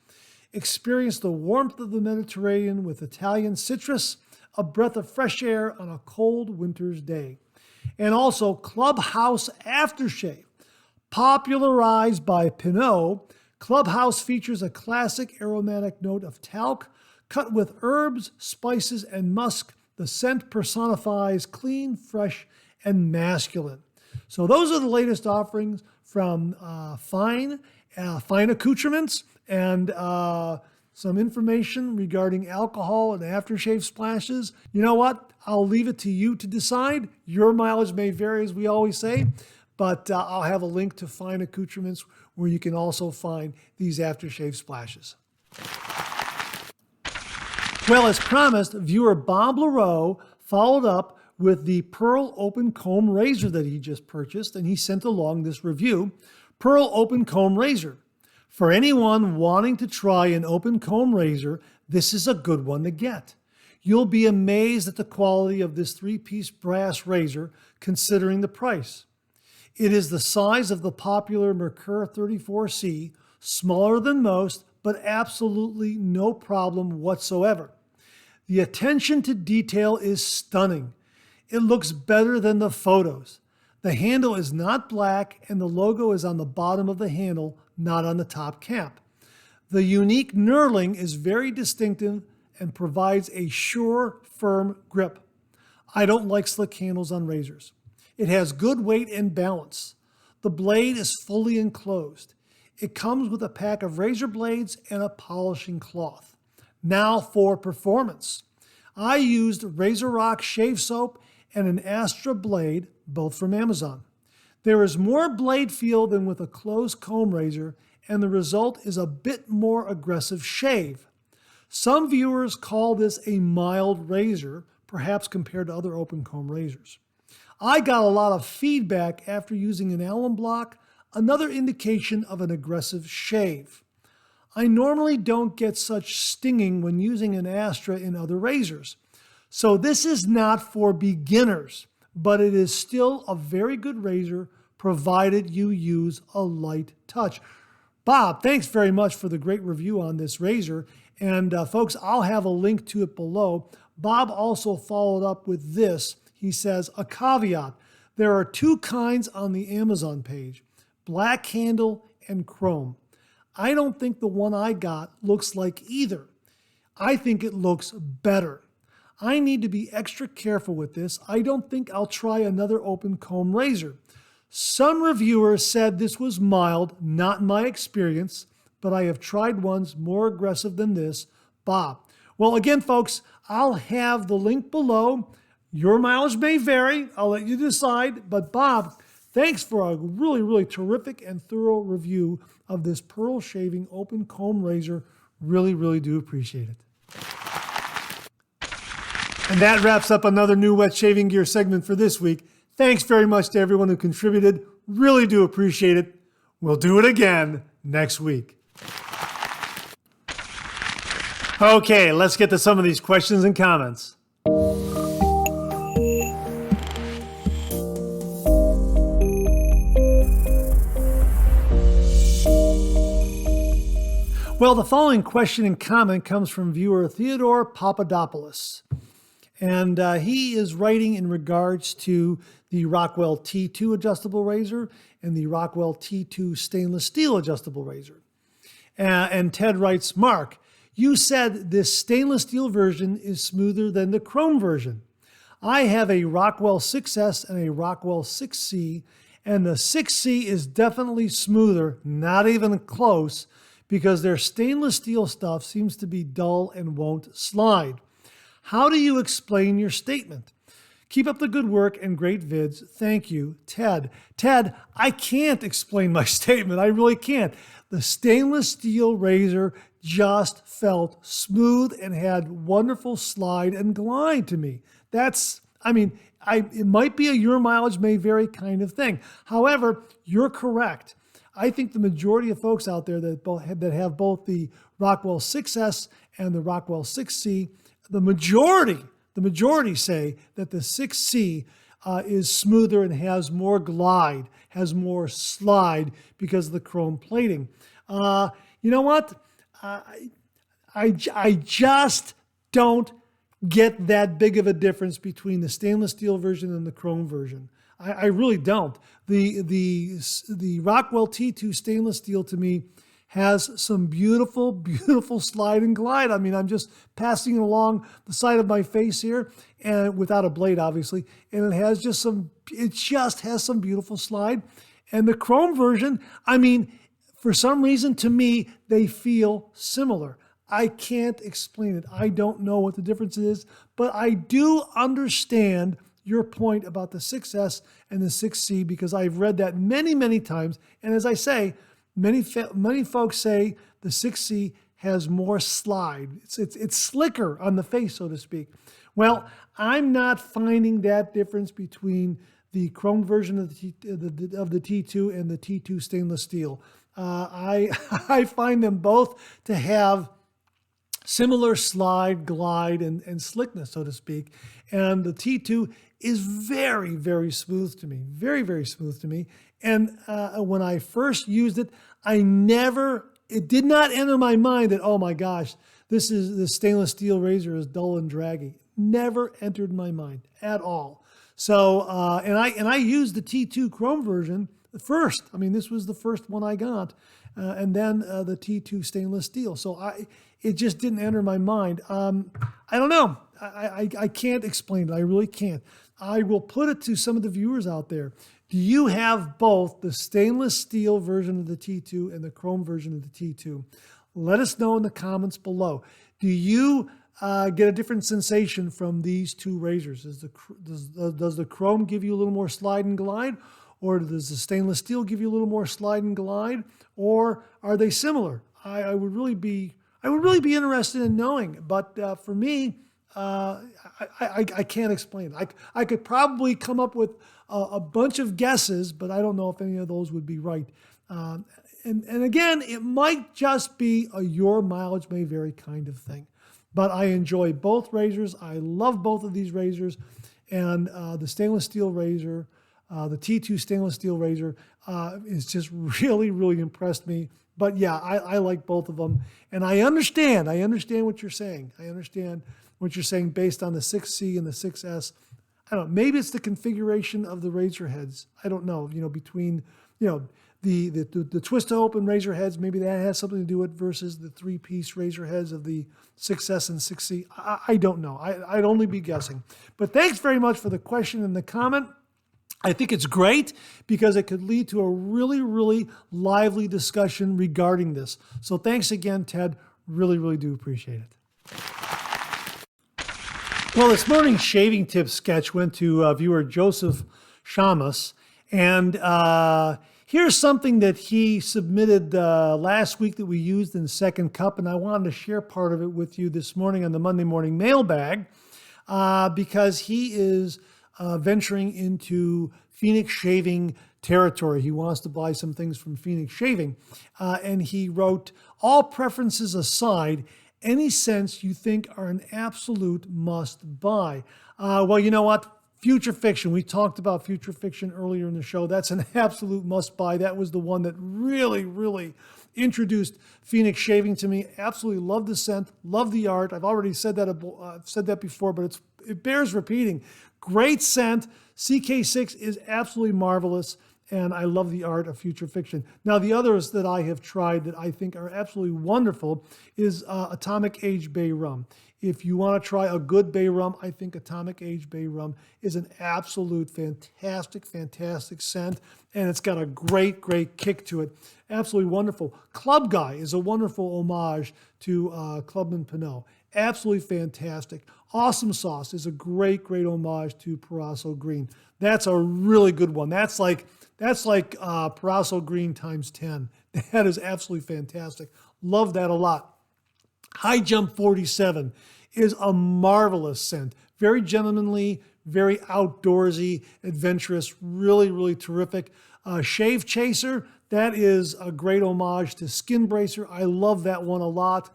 Experience the warmth of the Mediterranean with Italian citrus, a breath of fresh air on a cold winter's day. And also Clubhouse Aftershave. Popularized by Pinot, Clubhouse features a classic aromatic note of talc, cut with herbs, spices, and musk. The scent personifies clean, fresh, and masculine. So those are the latest offerings from Fine Accoutrements, and some information regarding alcohol and aftershave splashes. You know what? I'll leave it to you to decide. Your mileage may vary, as we always say, but I'll have a link to Fine Accoutrements where you can also find these aftershave splashes. Well, as promised, viewer Bob LaRoe followed up with the Pearl Open Comb Razor that he just purchased, and he sent along this review. Pearl Open Comb Razor. For anyone wanting to try an open comb razor, this is a good one to get. You'll be amazed at the quality of this 3-piece brass razor, considering the price. It is the size of the popular Merkur 34C, smaller than most, but absolutely no problem whatsoever. The attention to detail is stunning. It looks better than the photos. The handle is not black and the logo is on the bottom of the handle, not on the top cap. The unique knurling is very distinctive and provides a sure, firm grip. I don't like slick handles on razors. It has good weight and balance. The blade is fully enclosed. It comes with a pack of razor blades and a polishing cloth. Now for performance. I used Razor Rock shave soap and an Astra blade, both from Amazon. There is more blade feel than with a closed comb razor, and the result is a bit more aggressive shave. Some viewers call this a mild razor, perhaps compared to other open comb razors. I got a lot of feedback after using an Allen block, another indication of an aggressive shave. I normally don't get such stinging when using an Astra in other razors. So this is not for beginners, but it is still a very good razor provided you use a light touch. Bob, thanks very much for the great review on this razor. And folks, I'll have a link to it below. Bob also followed up with this. He says, a caveat, there are two kinds on the Amazon page, black handle and chrome. I don't think the one I got looks like either. I think it looks better. I need to be extra careful with this. I don't think I'll try another open comb razor. Some reviewers said this was mild, not my experience, but I have tried ones more aggressive than this. Bob. Well, again, folks, I'll have the link below. Your mileage may vary. I'll let you decide. But Bob, thanks for a really, really terrific and thorough review of this pearl shaving open comb razor. Really, really do appreciate it. And that wraps up another new Wet Shaving Gear segment for this week. Thanks very much to everyone who contributed. Really do appreciate it. We'll do it again next week. Okay, let's get to some of these questions and comments. Well, the following question and comment comes from viewer Theodore Papadopoulos. And he is writing in regards to the Rockwell T2 adjustable razor and the Rockwell T2 stainless steel adjustable razor. And Ted writes, Mark, you said this stainless steel version is smoother than the chrome version. I have a Rockwell 6S and a Rockwell 6C, and the 6C is definitely smoother, not even close, because their stainless steel stuff seems to be dull and won't slide. How do you explain your statement? Keep up the good work and great vids. Thank you, Ted. Ted, I can't explain my statement. I really can't. The stainless steel razor just felt smooth and had wonderful slide and glide to me. It might be a your mileage may vary kind of thing. However, you're correct. I think the majority of folks out there that have both the Rockwell 6S and the Rockwell 6C, the majority say that the 6C is smoother and has more glide, has more slide because of the chrome plating. You know what? I just don't get that big of a difference between the stainless steel version and the chrome version. I really don't. The Rockwell T2 stainless steel to me has some beautiful, beautiful slide and glide. I mean, I'm just passing it along the side of my face here, and without a blade, obviously, and it just has some beautiful slide. And the chrome version, I mean, for some reason, to me, they feel similar. I can't explain it. I don't know what the difference is, but I do understand your point about the 6S and the 6C because I've read that many, many times. And as I say, many folks say the 6C has more slide. It's slicker on the face, so to speak. Well, I'm not finding that difference between the chrome version of the T2 and the T2 stainless steel. I find them both to have similar slide, glide, and slickness, so to speak. And the T2 is very, very smooth to me. Very, very smooth to me. And when I first used it, it did not enter my mind that, oh my gosh, this stainless steel razor is dull and draggy. Never entered my mind at all. So, and I used the T2 chrome version first. I mean, this was the first one I got. And then the T2 stainless steel. So it just didn't enter my mind. I don't know. I can't explain it. I really can't. I will put it to some of the viewers out there. Do you have both the stainless steel version of the T2 and the chrome version of the T2? Let us know in the comments below. Do you get a different sensation from these two razors? Does the chrome give you a little more slide and glide? Or does the stainless steel give you a little more slide and glide? Or are they similar? I would really be interested in knowing. But for me, I can't explain it. I could probably come up with a bunch of guesses, but I don't know if any of those would be right. And again, it might just be a your mileage may vary kind of thing. But I enjoy both razors. I love both of these razors. And the stainless steel razor, the T2 stainless steel razor is just really, really impressed me. But yeah, I like both of them. And I understand what you're saying. I understand what you're saying based on the 6C and the 6S. I don't know, maybe it's the configuration of the razor heads. I don't know, between, the twist to open razor heads, maybe that has something to do with versus the 3-piece razor heads of the 6S and 6C. I don't know. I'd only be guessing. But thanks very much for the question and the comment. I think it's great because it could lead to a really, really lively discussion regarding this. So thanks again, Ted. Really, really do appreciate it. Well, this morning's shaving tips sketch went to viewer Joseph Shamus. And here's something that he submitted last week that we used in Second Cup. And I wanted to share part of it with you this morning on the Monday morning mailbag because he is venturing into Phoenix Shaving territory. He wants to buy some things from Phoenix Shaving. And he wrote, all preferences aside, any scents you think are an absolute must buy. Well, you know what? Future Fiction. We talked about Future Fiction earlier in the show. That's an absolute must buy. That was the one that really, really introduced Phoenix Shaving to me. Absolutely love the scent, love the art. I've already said that before, but it bears repeating. Great scent. CK6 is absolutely marvelous, and I love the art of Future Fiction. Now, the others that I have tried that I think are absolutely wonderful is Atomic Age Bay Rum. If you want to try a good bay rum, I think Atomic Age Bay Rum is an absolute fantastic, fantastic scent, and it's got a great, great kick to it. Absolutely wonderful. Club Guy is a wonderful homage to Clubman Pinot. Absolutely fantastic. Awesome Sauce is a great, great homage to Parasso Green. That's a really good one. That's like Parasso Green times 10. That is absolutely fantastic. Love that a lot. High Jump 47 is a marvelous scent. Very gentlemanly, very outdoorsy, adventurous, really, really terrific. Shave Chaser, that is a great homage to Skin Bracer. I love that one a lot.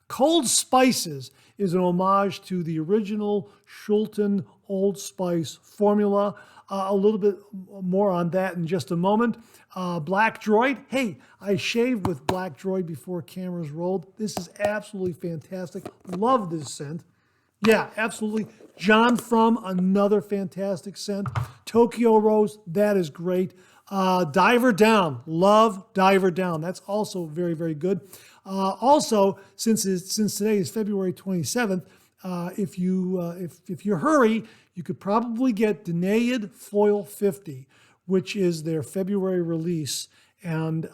Cold Spices is an homage to the original Schulten Old Spice formula. A little bit more on that in just a moment. Black Droid. Hey, I shaved with Black Droid before cameras rolled. This is absolutely fantastic. Love this scent. Yeah, absolutely. John From, another fantastic scent. Tokyo Rose, that is great. Diver Down. Love Diver Down. That's also very, very good. Also, since today is February 27th, if you hurry, you could probably get Danaid Foil 50, which is their February release. And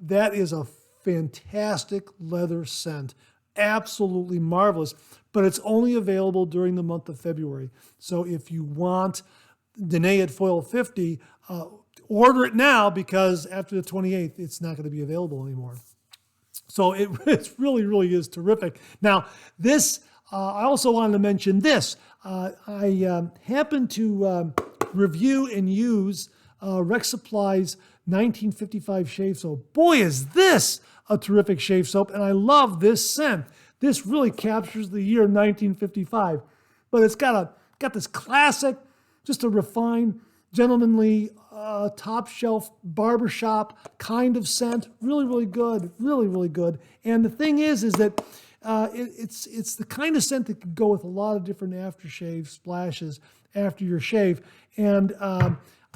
that is a fantastic leather scent. Absolutely marvelous. But it's only available during the month of February. So if you want Danaid Foil 50, order it now because after the 28th, it's not going to be available anymore. So it really, really is terrific. Now, this, I also wanted to mention this. I happened to review and use Rex Supply's 1955 shave soap. Boy, is this a terrific shave soap, and I love this scent. This really captures the year 1955, but it's got this classic, just a refined, gentlemanly, top shelf barbershop kind of scent. Really, really good. Really, really good. And the thing is that it's the kind of scent that can go with a lot of different aftershave splashes after your shave. And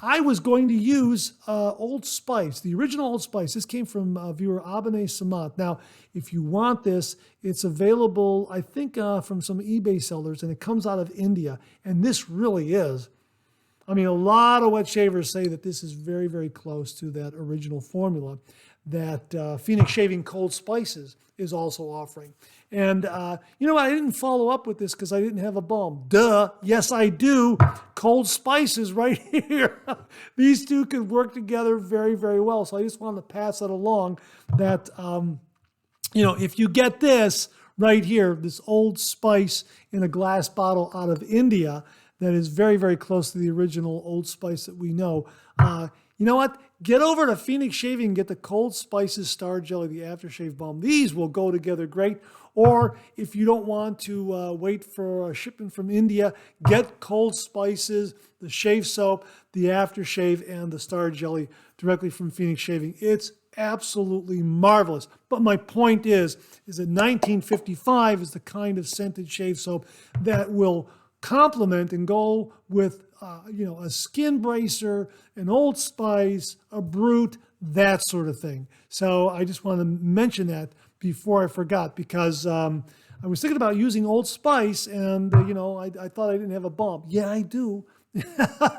I was going to use Old Spice, the original Old Spice. This came from viewer Abane Samat. Now, if you want this, it's available, I think, from some eBay sellers, and it comes out of India. And this really is. I mean, a lot of wet shavers say that this is very, very close to that original formula that Phoenix Shaving Cold Spices is also offering. And you know what? I didn't follow up with this because I didn't have a balm. Duh. Yes, I do. Cold Spices right here. These two could work together very, very well. So I just wanted to pass that along that, if you get this right here, this Old Spice in a glass bottle out of India that is very, very close to the original Old Spice that we know, you know what? Get over to Phoenix Shaving and get the Cold Spices Star Jelly, the aftershave balm. These will go together great. Or if you don't want to wait for a shipment from India, get Cold Spices, the shave soap, the aftershave, and the Star Jelly directly from Phoenix Shaving. It's absolutely marvelous. But my point is that 1955 is the kind of scented shave soap that will complement and go with a skin bracer, an Old Spice, a Brute, that sort of thing. So I just want to mention that before I forgot, because I was thinking about using Old Spice, and I thought I didn't have a balm. Yeah, I do.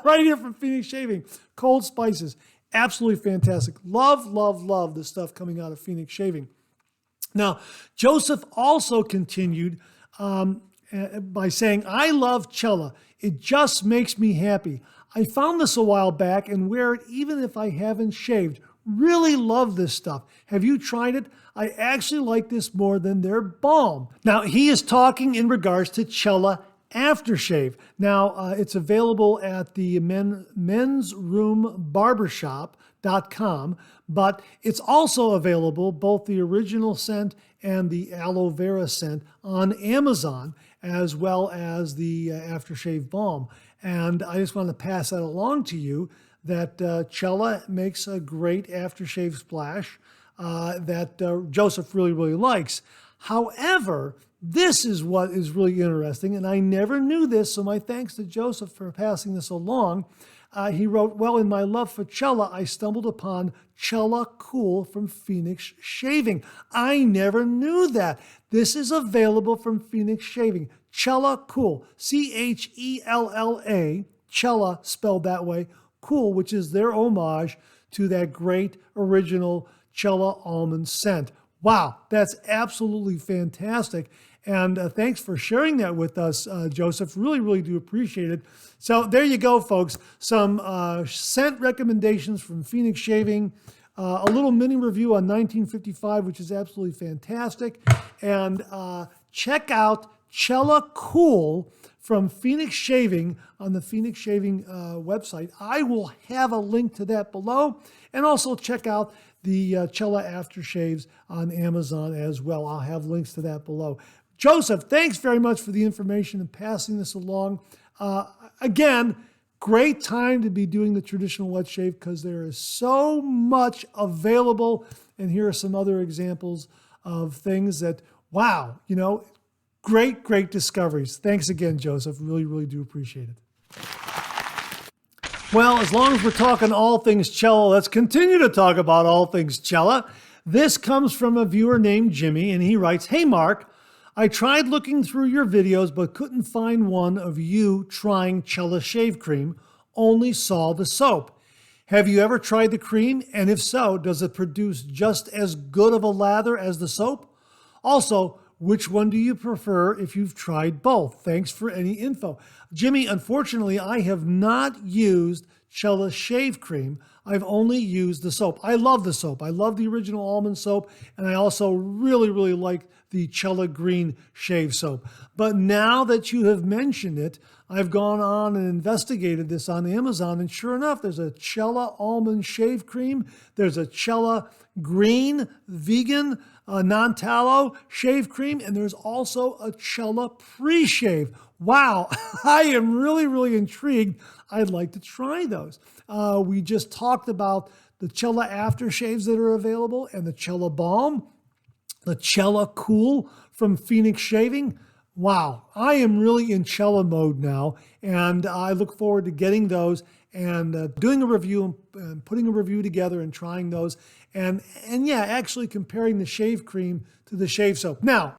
Right here from Phoenix Shaving, Cold Spices, absolutely fantastic. Love, love, love the stuff coming out of Phoenix Shaving. Now, Joseph also continued by saying, I love Cella. It just makes me happy. I found this a while back and wear it even if I haven't shaved. Really love this stuff. Have you tried it? I actually like this more than their balm. Now, he is talking in regards to Cella aftershave. Now, it's available at the mensroombarbershop.com, but it's also available, both the original scent and the aloe vera scent, on Amazon, as well as the aftershave balm. And I just want to pass that along to you, that Cella makes a great aftershave splash that Joseph really, really likes. However, this is what is really interesting, and I never knew this, so my thanks to Joseph for passing this along. He wrote, well, in my love for Cella, I stumbled upon Cella Cool from Phoenix Shaving. I never knew that. This is available from Phoenix Shaving. Cella Cool, Chella, Cella spelled that way, Cool, which is their homage to that great original Cella almond scent. Wow, that's absolutely fantastic. And thanks for sharing that with us, Joseph. Really, really do appreciate it. So there you go, folks. Some scent recommendations from Phoenix Shaving. A little mini review on 1955, which is absolutely fantastic. And check out Cella Cool from Phoenix Shaving on the Phoenix Shaving website. I will have a link to that below. And also check out the Cella aftershaves on Amazon as well. I'll have links to that below. Joseph, thanks very much for the information and passing this along. Again, great time to be doing the traditional wet shave because there is so much available. And here are some other examples of things that, wow, great, great discoveries. Thanks again, Joseph. Really, really do appreciate it. Well, as long as we're talking all things Cella, let's continue to talk about all things Cella. This comes from a viewer named Jimmy, and he writes, hey, Mark, I tried looking through your videos, but couldn't find one of you trying Cella shave cream, only saw the soap. Have you ever tried the cream? And if so, does it produce just as good of a lather as the soap? Also, which one do you prefer if you've tried both? Thanks for any info. Jimmy, unfortunately, I have not used Cella shave cream. I've only used the soap. I love the soap. I love the original almond soap, and I also really, really like the Cella green shave soap. But now that you have mentioned it, I've gone on and investigated this on Amazon, and sure enough, there's a Cella almond shave cream. There's a Cella green vegan non-tallow shave cream, and there's also a Cella pre-shave. Wow, I am really, really intrigued. I'd like to try those. We just talked about the Cella aftershaves that are available and the Cella balm, the Cella Cool from Phoenix Shaving. Wow, I am really in Cella mode now, and I look forward to getting those and doing a review and putting a review together and trying those. And yeah, actually comparing the shave cream to the shave soap. Now,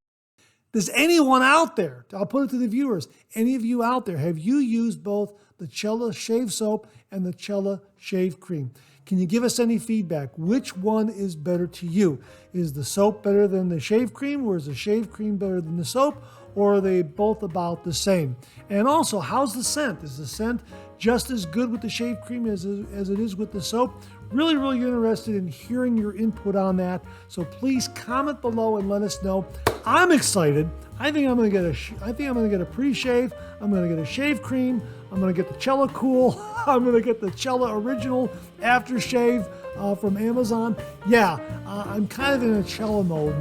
does anyone out there, I'll put it to the viewers, any of you out there, have you used both the Cella shave soap and the Cella shave cream? Can you give us any feedback? Which one is better to you? Is the soap better than the shave cream, or is the shave cream better than the soap? Or are they both about the same? And also, how's the scent? Is the scent just as good with the shave cream as it is with the soap? Really, really interested in hearing your input on that. So please comment below and let us know. I'm excited. I think I'm going to get a pre-shave. I'm going to get a shave cream. I'm going to get the Cella Cool. I'm going to get the Cella Original aftershave from Amazon. Yeah, I'm kind of in a Cella mode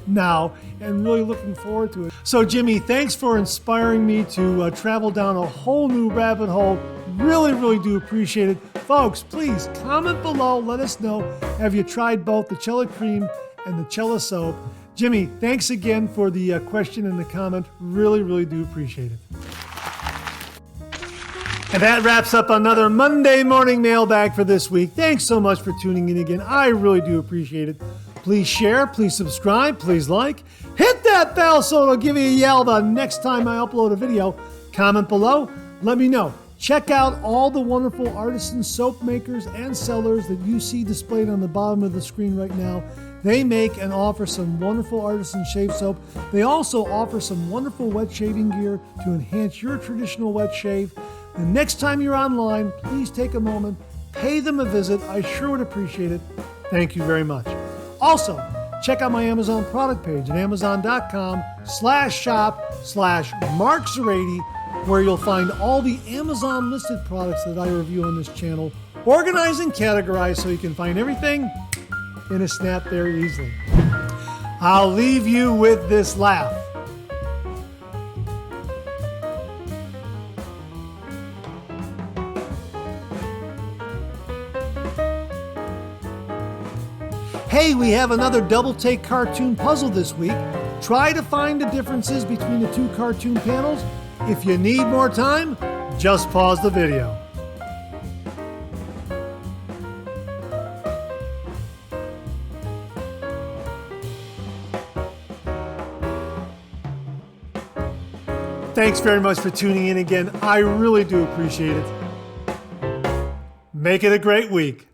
now. And really looking forward to it. So Jimmy, thanks for inspiring me to travel down a whole new rabbit hole. Really, really do appreciate it. Folks, please comment below. Let us know. Have you tried both the Cella cream and the Cella soap? Jimmy, thanks again for the question and the comment. Really, really do appreciate it. And that wraps up another Monday morning mailbag for this week. Thanks so much for tuning in again. I really do appreciate it. Please share, please subscribe, please like. Hit that bell so it'll give you a yell the next time I upload a video. Comment below, let me know. Check out all the wonderful artisan soap makers and sellers that you see displayed on the bottom of the screen right now. They make and offer some wonderful artisan shave soap. They also offer some wonderful wet shaving gear to enhance your traditional wet shave. The next time you're online, please take a moment, pay them a visit. I sure would appreciate it. Thank you very much. Also, check out my Amazon product page at amazon.com/shop/markzerady, where you'll find all the Amazon listed products that I review on this channel, organized and categorized so you can find everything in a snap very easily. I'll leave you with this laugh. Hey, we have another double take cartoon puzzle this week. Try to find the differences between the two cartoon panels. If you need more time, just pause the video. Thanks very much for tuning in again. I really do appreciate it. Make it a great week.